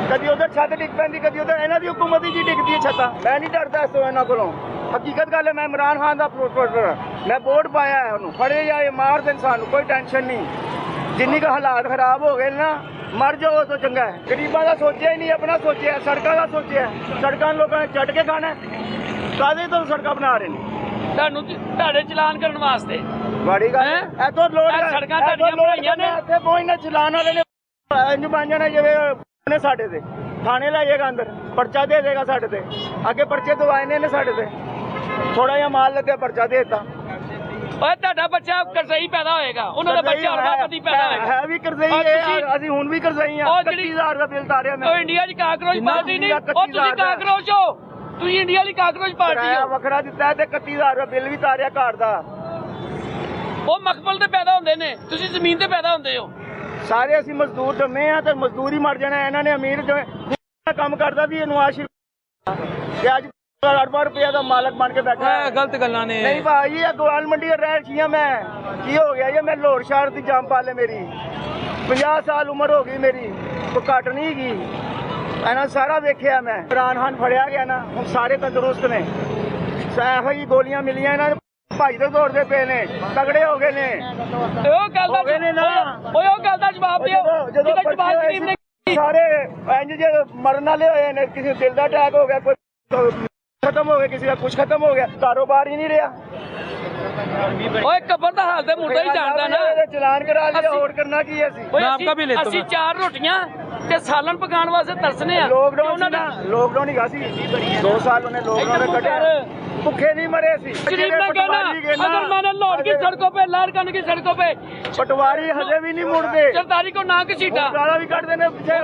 ਕਦੀ ਉਧਰ ਛੱਤ ਡਿੱਗ ਪੈਂਦੀ, ਕਦੀ ਉਧਰ। ਇਹਨਾਂ ਦੀ ਹੁਕੂਮਤ ਹੀ ਜੀ ਡਿੱਗਦੀ ਹੈ ਛੱਤਾਂ। ਮੈਂ ਨਹੀਂ ਡਰਦਾ ਇਸ ਤੋਂ ਇਹਨਾਂ ਕੋਲੋਂ, ਹਕੀਕਤ ਗੱਲ ਹੈ। ਮੈਂ ਇਮਰਾਨ ਖਾਨ ਦਾ ਪ੍ਰੋਟੈਕਟਰ, ਮੈਂ ਵੋਟ ਪਾਇਆ ਹੈ ਉਹਨੂੰ। ਫੜੇ ਜਾਏ, ਮਾਰ ਦੇਣ, ਸਾਨੂੰ ਕੋਈ ਟੈਨਸ਼ਨ ਨਹੀਂ। ਜਿੰਨੀ ਕੁ ਹਾਲਾਤ ਖਰਾਬ ਹੋ ਗਏ ਨਾ, ਮਰ ਜਾਓ ਤਾਂ ਚੰਗਾ ਹੈ। ਗਰੀਬਾਂ ਦਾ ਸੋਚਿਆ ਹੀ ਨਹੀਂ, ਆਪਣਾ ਸੋਚਿਆ, ਸੜਕਾਂ ਦਾ ਸੋਚਿਆ। ਸੜਕਾਂ ਲੋਕਾਂ ਨੇ ਚੱਟ ਕੇ ਖਾਣਾ, ਕਾਹਦੇ ਤੋਂ ਸੜਕਾਂ ਬਣਾ ਰਹੇ ਨੇ? ਤੁਹਾਨੂੰ ਤੁਹਾਡੇ ਚਲਾਨ ਕਰਨ ਵਾਸਤੇ ਬੜੀ ਗੱਲ ਹੈ। ਇੱਥੋਂ ਲੋੜ ਸੜਕਾਂ ਤੁਹਾਡੀਆਂ ਬਣਾਈਆਂ ਨੇ, ਇੱਥੇ ਕੋਈ ਨਾ ਚਲਾਨ ਵਾਲੇ ਨੇ ਇੰਜ ਬਣ ਜਾਣਾ ਜਿਵੇਂ ਨੇ ਸਾਡੇ ਤੇ ਥਾਣੇ ਲੈ ਜਾਏਗਾ, ਅੰਦਰ ਪਰਚਾ ਦੇ ਦੇਗਾ ਸਾਡੇ ਤੇ। ਅੱਗੇ ਪਰਚੇ ਦਵਾਏ ਨੇ ਸਾਡੇ ਤੇ, ਥੋੜਾ ਜਿਹਾ ਮਾਲ ਲੱਗਿਆ ਪਰਚਾ ਦੇ ਦਿੱਤਾ। ਓਏ ਤੁਹਾਡਾ ਬੱਚਾ ਕਰਜ਼ਈ ਪੈਦਾ ਹੋਏਗਾ, ਉਹਨਾਂ ਦਾ ਬੱਚਾ ਅਰਬਾਪਤੀ ਪੈਦਾ ਹੋਏਗਾ। ਹੈ ਵੀ ਕਰਜ਼ਈ ਹੈ, ਅਸੀਂ ਹੁਣ ਵੀ ਕਰਜ਼ਈ ਆ। 31000 ਦਾ ਬਿੱਲ ਤਾਰਿਆ ਮੈਂ। ਉਹ ਇੰਡੀਆ 'ਚ ਕਾਕਰੋਚ ਪਾਰਟੀ ਨਹੀਂ, ਉਹ ਤੁਸੀਂ ਕਾਕਰੋਚ ਹੋ, ਤੁਸੀਂ ਇੰਡੀਆ ਦੀ ਕਾਕਰੋਚ ਪਾਰਟੀ ਹੋ। ਵੱਖਰਾ ਦਿੱਤਾ ਤੇ 31000 ਦਾ ਬਿੱਲ ਵੀ ਤਾਰਿਆ ਘਰ ਦਾ। ਉਹ ਮਕਬਲ ਤੇ ਪੈਦਾ ਹੁੰਦੇ ਨੇ, ਤੁਸੀਂ ਜ਼ਮੀਨ ਤੇ ਪੈਦਾ ਹੁੰਦੇ ਹੋ। ਸਾਰੇ ਅਸੀਂ ਮਜ਼ਦੂਰ ਜੰਮੇ ਆ ਤੇ ਮਜ਼ਦੂਰ ਹੀ ਮਰ ਜਾਣਾ। ਇਹਨਾਂ ਨੇ ਅਮੀਰ ਜਿਵੇਂ ਕੰਮ ਕਰਦਾ ਵੀ ਨਵਾਜ਼ ਸ਼ਰੀਫ ਤੇ ਅੱਜ ਅਰਬਾਂ ਰੁਪਏ ਦਾ ਮਾਲਕ ਬਣ ਕੇ ਬੈਠਾ ਹੈ। ਗਲਤ ਗੱਲਾਂ ਨੇ। ਨਹੀਂ ਭਾਈ, ਇਹ ਗੋਲ ਮੰਡੀ ਰਹਿ ਰਹੀ ਆ ਮੈਂ। ਕੀ ਹੋ ਗਿਆ? ਇਹ ਮੈਂ ਲਾਹੌਰ ਸ਼ਹਿਰ ਦੀ ਜੰਮ ਪਾਲੇ, ਮੇਰੀ 50 ਸਾਲ ਉਮਰ ਹੋ ਗਈ ਮੇਰੀ, ਕੋਈ ਘੱਟ ਨਹੀਂ ਗਈ। ਇਹਨਾਂ ਸਾਰਾ ਵੇਖਿਆ ਮੈਂ। ਇਮਰਾਨ ਖਾਨ ਫੜਿਆ ਗਿਆ ਨਾ, ਹੁਣ ਸਾਰੇ ਤੰਦਰੁਸਤ ਨੇ। ਇਹੋ ਹੀ ਗੋਲੀਆਂ ਮਿਲੀਆਂ ਇਹਨਾਂ ਨੂੰ, ਭਾਈ ਦੇ ਦੌੜਦੇ ਪਏ ਨੇ, ਤਗੜੇ ਹੋ ਗਏ ਨੇ। ਉਹ ਗੱਲ ਦਾ ਉਹ ਗੱਲ ਦਾ ਜਵਾਬ ਦਿਓ। ਜਦੋਂ ਜਵਾਬ ਸ਼ਰੀਫ ਨੇ ਸਾਰੇ ਇੰਜ ਜੇ ਮਰਨ ਵਾਲੇ ਹੋਏ ਨੇ, ਕਿਸੇ ਦਿਲ ਦਾ ਅਟੈਕ ਹੋ ਗਿਆ, ਕੋਈ ਖਤਮ ਹੋ ਗਿਆ, ਕਿਸੇ ਦਾ ਕੁਝ ਖਤਮ ਹੋ ਗਿਆ, ਕਾਰੋਬਾਰ ਹੀ ਨਹੀਂ ਰਿਹਾ। ਓਏ ਕਬਰ ਦਾ ਹਾਲ ਤੇ ਮੁਰਦਾ ਹੀ ਜਾਣਦਾ ਨਾ। ਚਲਾਨ ਕਰਾ ਲਿਆ, ਹੋਰ ਕਰਨਾ ਕੀ ਹੈ? ਅਸੀਂ 4 ਰੋਟੀਆਂ ਤੇ ਸਾਲਨ ਪਕਾਉਣ ਵਾਸਤੇ ਤਰਸਨੇ ਆ। ਲੋਕਡਾਊਨ ਹੀ ਸੀ 2 ਸਾਲ ਉਹਨੇ ਲੋਕਡਾਊਨ ਕੱਢਿਆ, ਭੁੱਖੇ नहीं मरे। शरीफ ने कहना अगर मैंने लाहौर की सड़कों पे, लारकान की सड़कों पे पटवारी हजे भी नहीं मुड़ते, सरदारी को ना घसीटा भी कट देने पीछे।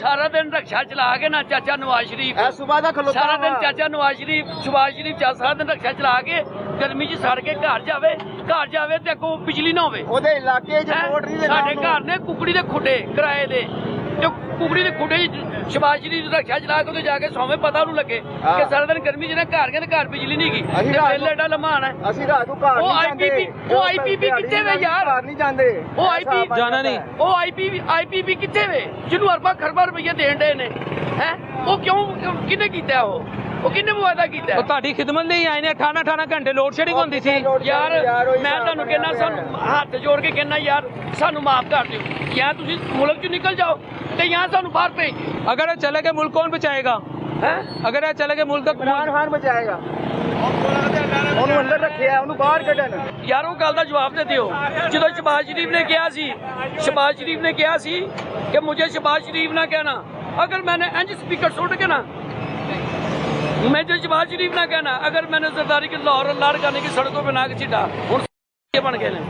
सारा दिन रक्षा चला के ना चाचा नवाज शरीफ सुबह का खलोता सारा दिन चाचा नवाज शरीफ शहबाज शरीफ सारा दिन रक्षा चला के गर्मी च सड़ के घर जावे ते अगों बिजली ना होवे। ओदे इलाके च मोटरी दे साडे घर ने कुकड़ी दे खुडे किराए दे, जो कुकड़ी दे खुडे शहबाज शरीफ रक्षा चला के जाके सोवे, पता उन्हें लगे कि सारा दिन गर्मी च ना घर गए, घर बिजली नहीं गई, बिल एडा लम्हान है। ਅਸੀਂ ਰਾਤ ਨੂੰ ਘਰ ਉਹ ਆਈਪੀਪੀ ਕਿੱਥੇ ਵੇ ਯਾਰ? ਘਰ ਨਹੀਂ ਜਾਂਦੇ, ਉਹ ਆਈਪੀਪੀ ਜਾਣਾ ਨਹੀਂ। ਉਹ ਆਈਪੀਪੀ ਕਿੱਥੇ ਵੇ ਜਿਹਨੂੰ ਅਰਬਾਂ ਖਰਬਾਂ ਰੁਪਈਆ ਦੇਣ ਦੇ ਨੇ? ਹੈ ਉਹ ਕਿਉਂ ਕਿਹਨੇ ਕੀਤਾ? ਉਹ ਕਿਹਨੇ ਮੁਆਦਾ ਕੀਤਾ? ਉਹ ਤੁਹਾਡੀ ਖਿਦਮਤ ਲਈ ਆਏ ਨੇ। 18 ਘੰਟੇ ਲੋਡ ਸ਼ੈਡਿੰਗ ਹੁੰਦੀ ਸੀ ਯਾਰ। ਮੈਂ ਤੁਹਾਨੂੰ ਕਹਿੰਦਾ, ਸਾਨੂੰ ਹੱਥ ਜੋੜ ਕੇ ਕਹਿੰਦਾ ਯਾਰ ਸਾਨੂੰ ਮਾਫ ਕਰ ਦਿਓ, ਜਾਂ ਤੁਸੀਂ ਮੁਲਕ ਚੋਂ ਨਿਕਲ ਜਾਓ ਤੇ ਜਾਂ ਸਾਨੂੰ ਬਾਹਰ ਭੇਜ ਦਿਓ। अगर ये चले गए मुल्क कौन बचाएगा? ਹੈ अगर ये चले गए मुल्क ਇਮਰਾਨ ਖਾਨ ਬਚਾਏਗਾ। ਉਹਨੂੰ ਅੰਦਰ ਰੱਖਿਆ, ਉਹਨੂੰ ਬਾਹਰ ਕੱਢਣ। ਯਾਰ ਉਹ ਗੱਲ ਦਾ ਜਵਾਬ ਦੇ ਦਿਓ। ਜਦੋਂ ਸ਼ਹਬਾਜ਼ ਸ਼ਰੀਫ ਨੇ ਕਿਹਾ ਸੀ ਕਿ ਮੁਝੇ ਸ਼ਹਬਾਜ਼ ਸ਼ਰੀਫ ਨਾ कहना, अगर मैंने इंज स्पीकर सुट के ना, मैं जो शहबाज शरीफ ना कहना, अगर मैंने जरदारी की लाहौर लार करने की सड़कों पे ना घसीटा, हुण बन गए ने।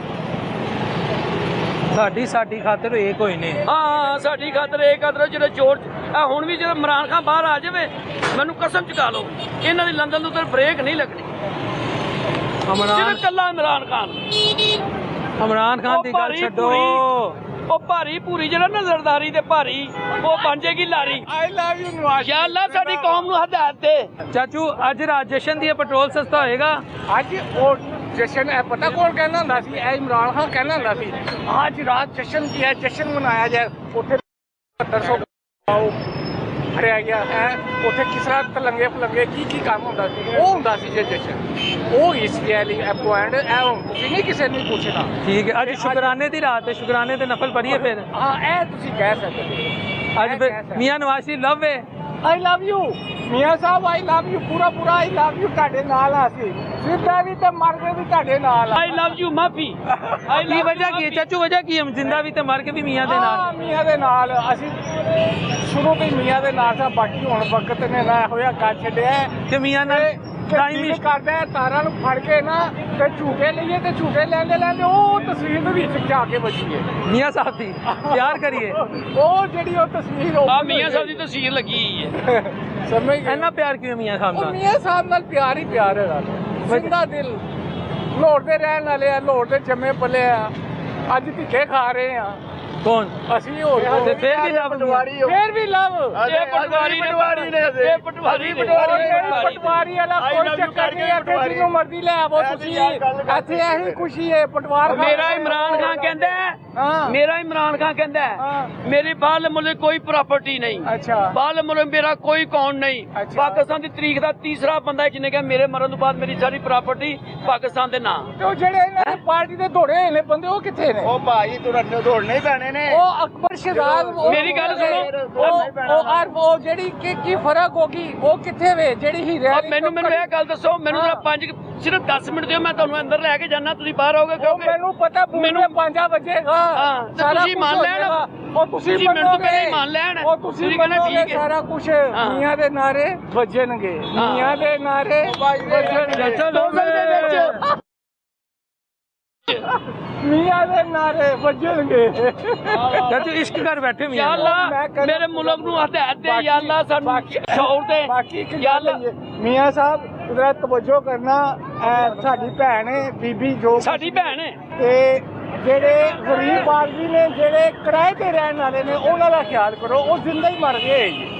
साडी खातिर एक होए ने। हाँ साडी खातिर एक खातिर जो जोर हुण भी जो इमरान खान बाहर आ जाए, मैनू कसम चुका लो इन्हां दी लंदन उधर ब्रेक नहीं लगनी। सिर्फ कल्ला इमरान खान दी गल छड्डो। ਉਹ ਭਾਰੀ ਭੂਰੀ ਜਿਹੜਾ ਨਾ ਜ਼ਰਦਾਰੀ ਤੇ ਭਾਰੀ, ਉਹ ਬਣ ਜਾਏਗੀ ਲਾਰੀ। ਆਈ ਲਵ ਯੂ ਨਵਾਜ਼। ਯਾ ਅੱਲਾ ਸਾਡੀ ਕੌਮ ਨੂੰ ਹਦਾਇਤ ਦੇ। ਚਾਚੂ ਅੱਜ ਰਾਤ ਜਸ਼ਨ ਦੀ ਪੈਟਰੋਲ ਸਸਤਾ ਹੋਏਗਾ। ਅੱਜ ਉਹ ਜਸ਼ਨ ਹੈ, ਪਤਾ ਕੌਣ ਕਹਿੰਦਾ ਹੁੰਦਾ ਸੀ? ਇਹ ਇਮਰਾਨ ਖਾਨ ਕਹਿੰਦਾ ਹੁੰਦਾ ਸੀ ਅੱਜ ਰਾਤ ਜਸ਼ਨ ਕੀ ਹੈ, ਜਸ਼ਨ ਮਨਾਇਆ ਜਾਏ। ਉੱਥੇ 700 ਭਰਿਆ ਗਿਆ ਹੈ, ਉੱਥੇ ਕਿਸ ਤਰ੍ਹਾਂ ਤਲੰਗੇ ਫਲੰਗੇ ਕੀ ਕੰਮ ਹੁੰਦਾ ਸੀ, ਉਹ ਹੁੰਦਾ ਸੀ ਜੇ ਜਸ਼ਨ। ਉਹ ਇਸ ਲਈ ਪੁਆਇੰਟ ਐ ਹੁਣ ਤੁਸੀਂ ਨਹੀਂ ਕਿਸੇ ਨੂੰ ਪੁੱਛਣਾ। ਠੀਕ ਹੈ, ਅੱਜ ਸ਼ੁਕਰਾਨੇ ਦੀ ਰਾਤ ਹੈ, ਸ਼ੁਕਰਾਨੇ ਤੇ ਨਫਲ ਪੜੀਏ ਫਿਰ। ਹਾਂ ਇਹ ਤੁਸੀਂ ਕਹਿ ਸਕਦੇ। ਅੱਜ ਮਿਆਂ ਨਵਾਜ਼ ਸ਼ਰੀਫ ਲਵ ਹੈ, आई लव यू मियाँ साहब आई लव यू पूरा पूरा आई लव यू ਤੁਹਾਡੇ ਨਾਲ ਆ ਅਸੀਂ ਜਿੰਦਾ ਵੀ ਤੇ ਮਰ ਕੇ ਵੀ ਤੁਹਾਡੇ ਨਾਲ ਆ आई लव यू माफी की वजह की है चाचू, वजह की हम जिंदा भी ते मर के भी मियाँ दे नाल? ਹਾਂ, ਮੀਆਂ ਦੇ ਨਾਲ ਅਸੀਂ ਸ਼ੁਰੂ ਤੋਂ ਹੀ ਮੀਆਂ ਦੇ ਨਾਲ ਸਾਂ, ਬਾਕੀ ਹੁਣ ਵਕਤ ਨੇ ਨਾ ਹੋਇਆ ਕਰ ਛੱਡਿਆ ਹੈ। कि मियाँ नाल टाइम ਦਿਲ ਕਰਦਾ ਹੈ ਤਾਰਾਂ ਨੂੰ ਫੜ ਕੇ ਨਾ ਤੇ ਝੂਟੇ ਲਈਏ ਤੇ ਝੂਟੇ ਲੈਂਦੇ ਲੈਂਦੇ ਉਹ ਤਸਵੀਰ ਦੇ ਵਿੱਚ ਜਾ ਕੇ ਵੱਜੀਏ। मियाँ साहब दी प्यार करिए, ਉਹ ਜਿਹੜੀ ਉਹ ਤਸਵੀਰ ਉਹ आ मियाँ साहब की तस्वीर लगी हुई है। ਸਮਝ ਗਏ इन्ना प्यार क्यों है मियाँ साहब ਉਹ नाल? ਮੀਆਂ ਸਾਹਿਬ ਨਾਲ ਪਿਆਰ ਹੀ ਪਿਆਰ ਹੈ ਜ਼ਿੰਦਾ ਦਿਲ ਲਾਹੌਰ ਦੇ ਰਹਿਣ ਵਾਲੇ ਆ, ਲਾਹੌਰ ਦੇ ਜੰਮੇ ਪਲੇ ਆ, ਅੱਜ ਧਿੱਕੇ ਖਾ ਰਹੇ ਆ कौन? ਅਸੀਂ ਹੋਰ ਤੇ ਫਿਰ ਵੀ ਲਵ ਫੇਰ ਵੀ ਲਵ ये पटवारी ने ये पटवारी ਪਟਵਾਰੀ ਵਾਲਾ ਕੋਈ ਚੱਕਰ ਨਹੀਂ ਹੈ ਕਿ ਜਿਹਨੂੰ ਮਰਜ਼ੀ ਲੈ ਆਵੋ ਤੁਸੀਂ ਇੱਥੇ ਇਹੀ ਖੁਸ਼ੀ ਹੈ ਪਟਵਾਰ मेरा इमरान खान कहता है हाँ। मेरा इमरान खान कहता है हाँ। मेरी बाल मुल्क कोई प्रॉपर्टी नहीं अच्छा बाल मुल्क मेरा कोई कौन नहीं अच्छा। पाकिस्तान की तरीक का तीसरा बंदा है जिन्हें कहा मेरे मरण तो बाद मेरी सारी प्रॉपर्टी पाकिस्तान के नाम ਤੇ ਉਹ ਜਿਹੜੇ ਇਹਨਾਂ ਦੀ ਪਾਰਟੀ ਦੇ ਦੌੜੇ ਹੋਏ ਨੇ ਬੰਦੇ ਉਹ ਕਿੱਥੇ ਨੇ ਉਹ ਭਾਈ ਤੁਰੰਤ ਦੌੜਨੇ ਹੀ ਪੈਣੇ ਨੇ। ਉਹ ਅਕਬਰ ਸ਼ਹਜ਼ਾਦ ਮੇਰੀ ਗੱਲ ਸੁਣੋ। ਉਹ ਜਿਹੜੀ ਕੀ ਫਰਕ ਹੋਗੀ ਉਹ ਕਿੱਥੇ ਵੇ ਜਿਹੜੀ ਹੀਰੇ अब मैनू ਇਹ ਗੱਲ ਦੱਸੋ ਮੈਨੂੰ हाँ। ਜਰਾ ਸਿਰਫ 10 ਮਿੰਟ ਦਿਓ ਮੈਂ ਤੁਹਾਨੂੰ ਅੰਦਰ ਲੈ ਕੇ ਜਾਣਾ ਤੁਸੀਂ ਬਾਹਰ ਆਓਗੇ ਉਹ ਕਿਉਂਕਿ ਮੈਨੂੰ ਪਤਾ ਮੈਨੂੰ 5 ਵਜੇਗਾ ਹਾਂ, ਤੇ ਤੁਸੀਂ ਮੰਨ ਲੈਣ। ਉਹ ਤੁਸੀਂ ਤੁਸੀਂ ਮੈਨੂੰ ਮੰਨੋਗੇ। ਪਹਿਲਾਂ ਹੀ ਮੰਨ ਲੈਣ। ਉਹ ਤੁਸੀਂ ਤੁਸੀਂ ਕਹਿਣਾ ਮੰਨੋਗੇ ਠੀਕ ਹੈ। ਸਾਰਾ ਕੁਝ ਹਾਂ। ਮੀਆਂ ਦੇ ਨਾਰੇ ਵੱਜਣਗੇ ਹਾਂ। ਮੀਆਂ ਦੇ ਨਾਰੇ ਵੱਜਣਗੇ चलो ਮੀਆਂ ਦੇ ਨਾਰੇ ਵੱਜਣਗੇ चाचू इश्क कर बैठे या मियाँ। अल्लाह मैं कहना- मेरे मुल्क ਨੂੰ ਹਦਾਇਤ ਦੇ या अल्लाह ਸਾਨੂੰ ਸ਼ੌਰ ਦੇ ਬਾਕੀ ਇੱਕ या ਗੱਲ अल्लाह ਹੈ ਮੀਆਂ ਸਾਹਿਬ ਜਰਾ ਤਵੱਜੋ ਕਰਨਾ ਸਾਡੀ ਭੈਣ ਹੈ ਬੀਬੀ ਜੋ ਸਾਡੀ ਭੈਣ ਹੈ ਤੇ ਜਿਹੜੇ ਗਰੀਬ ਆਦਮੀ ਨੇ ਜਿਹੜੇ ਕਿਰਾਏ ਤੇ ਰਹਿਣ ਵਾਲੇ ਨੇ ਉਹਨਾਂ ਦਾ ਖਿਆਲ ਕਰੋ ਉਹ ਜ਼ਿੰਦਾ ਹੀ ਮਰ ਗਏ ਜੀ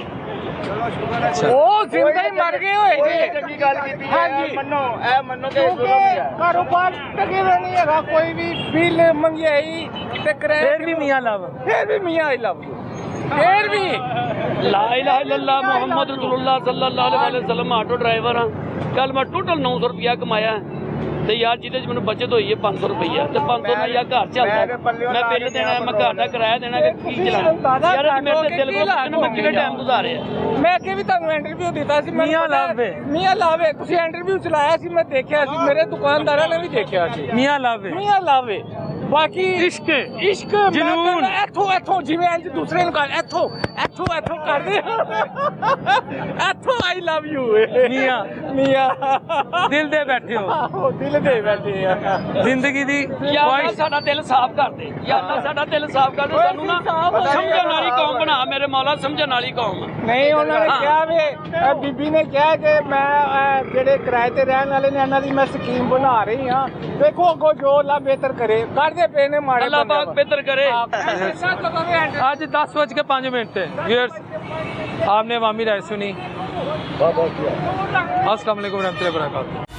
ਉਹ ਜ਼ਿੰਦਾ ਹੀ ਮਰ ਗਏ ਹੋਏ ਕੋਈ ਜੀ ਚੰਗੀ ਗੱਲ ਕੀਤੀ ਹੈ ਹਾਂਜੀ। ਇਹ ਮੰਨੋ ਕਿ ਜ਼ੁਲਮ ਕਿਉਂਕਿ ਹੈ। ਕਾਰੋਬਾਰ ਟਕੇ ਹੋਏ ਨਹੀਂ ਹੈਗਾ ਕੋਈ ਵੀ ਬਿੱਲ ਮੰਗਿਆਈ ਤੇ ਕਿਰਾਏ फिर भी मियाँ लव। ਫਿਰ ਵੀ ਮੀਆਂ ਆਈ ਲਵ ਫਿਰ ਵੀ ला इलाहा इल्लल्लाह मोहम्मद रसूलुल्लाह सल्लल्लाहु अलैहि वसल्लम ऑटो ड्राइवर हाँ कल मैं टोटल 900 रुपया कमाया ਤੇ ਯਾਰ ਜਿਹਦੇ ਚ ਮੈਨੂੰ ਬਚਤ ਹੋਈ ਹੈ 500 ਰੁਪਈਆ ਤੇ 500 ਨਾਲ ਯਾਰ ਘਰ ਚੱਲਦਾ ਮੈਂ ਬਿੱਲ ਦੇਣਾ ਮੈਂ ਘਰ ਦਾ ਕਿਰਾਇਆ ਦੇਣਾ ਕਿ ਕੀ ਚਲਾਣਾ ਯਾਰ ਅੱਜ ਮੇਰੇ ਤੇ ਦਿਲ ਕੋਲ ਮੈਂ ਕਿਹੜੇ ਟਾਈਮ ਗੁਜ਼ਾਰਿਆ ਮੈਂ ਅੱਗੇ ਵੀ ਤੁਹਾਨੂੰ ਇੰਟਰਵਿਊ ਦਿੱਤਾ ਸੀ ਮੈਨੂੰ ਮੀਆਂ ਪਤਾ- ਲਾਵੇ। ਮੀਆਂ ਲਾਵੇ ਤੁਸੀਂ ਇੰਟਰਵਿਊ ਚਲਾਇਆ ਸੀ ਮੈਂ ਦੇਖਿਆ ਸੀ ਮੇਰੇ ਦੁਕਾਨਦਾਰਾਂ ਨੇ ਵੀ ਦੇਖਿਆ ਸੀ मियाँ लव है। ਮੀਆਂ ਲਾਵੇ ਬਾਕੀ इश्क ਇਸ਼ਕ ਮੈਂ ਜਨੂਨ। ਕਹਿੰਦਾ ਇੱਥੋਂ ਜਿਵੇਂ ਇੰਜ ਦੂਸਰੇ ਨੂੰ ਕਰ ਇੱਥੋਂ ਕਰਦੇ ਇੱਥੋਂ ਆਈ ਲਵ ਯੂ मियाँ ਮੀਆਂ दिल दे बैठे हो, ਆਹੋ ਦਿਲ ਦੇ ਬੈਠੇ ਆ जिंदगी दी ਯਾ ਅੱਲਾ ख्वाहिश। ਸਾਡਾ ਦਿਲ ਸਾਫ਼ ਕਰ ਦੇ ਯਾ ਅੱਲਾ ਸਾਡਾ ਦਿਲ ਸਾਫ਼ ਕਰ ਦੇ ਸਾਨੂੰ ਨਾ ਸਮਝਣ ਵਾਲੀ ਕੌਮ ਬਣਾ ਮੇਰੇ ਮੌਲਾ ਸਮਝਣ ਵਾਲੀ ਕੌਮ ਨਹੀਂ ਉਹਨਾਂ ਨੇ ਹਾਂ। ਕਿਹਾ ਵੇ ਬੀਬੀ ਨੇ ਕਿਹਾ ਕਿ ਮੈਂ ਜਿਹੜੇ ਕਿਰਾਏ ਤੇ ਰਹਿਣ ਵਾਲੇ ਨੇ ਇਹਨਾਂ ਦੀ ਮੈਂ ਸਕੀਮ ਬਣਾ ਰਹੀ ਹਾਂ ਦੇਖੋ ਅੱਗੋਂ ਜੋ ਅੱਲਾ ਬਿਹਤਰ ਕਰੇ ਕਰਦੇ ਪਏ ਨੇ ਮਾੜੇ ਅੱਲਾਹ ਪਾਕ ਬਿਹਤਰ ਕਰੇ आज 10:05 व्यूअर्स आपने अवामी राय सुनी। अस्सलाम वालेकुम रहमतुल्लाहि व बरकातहू।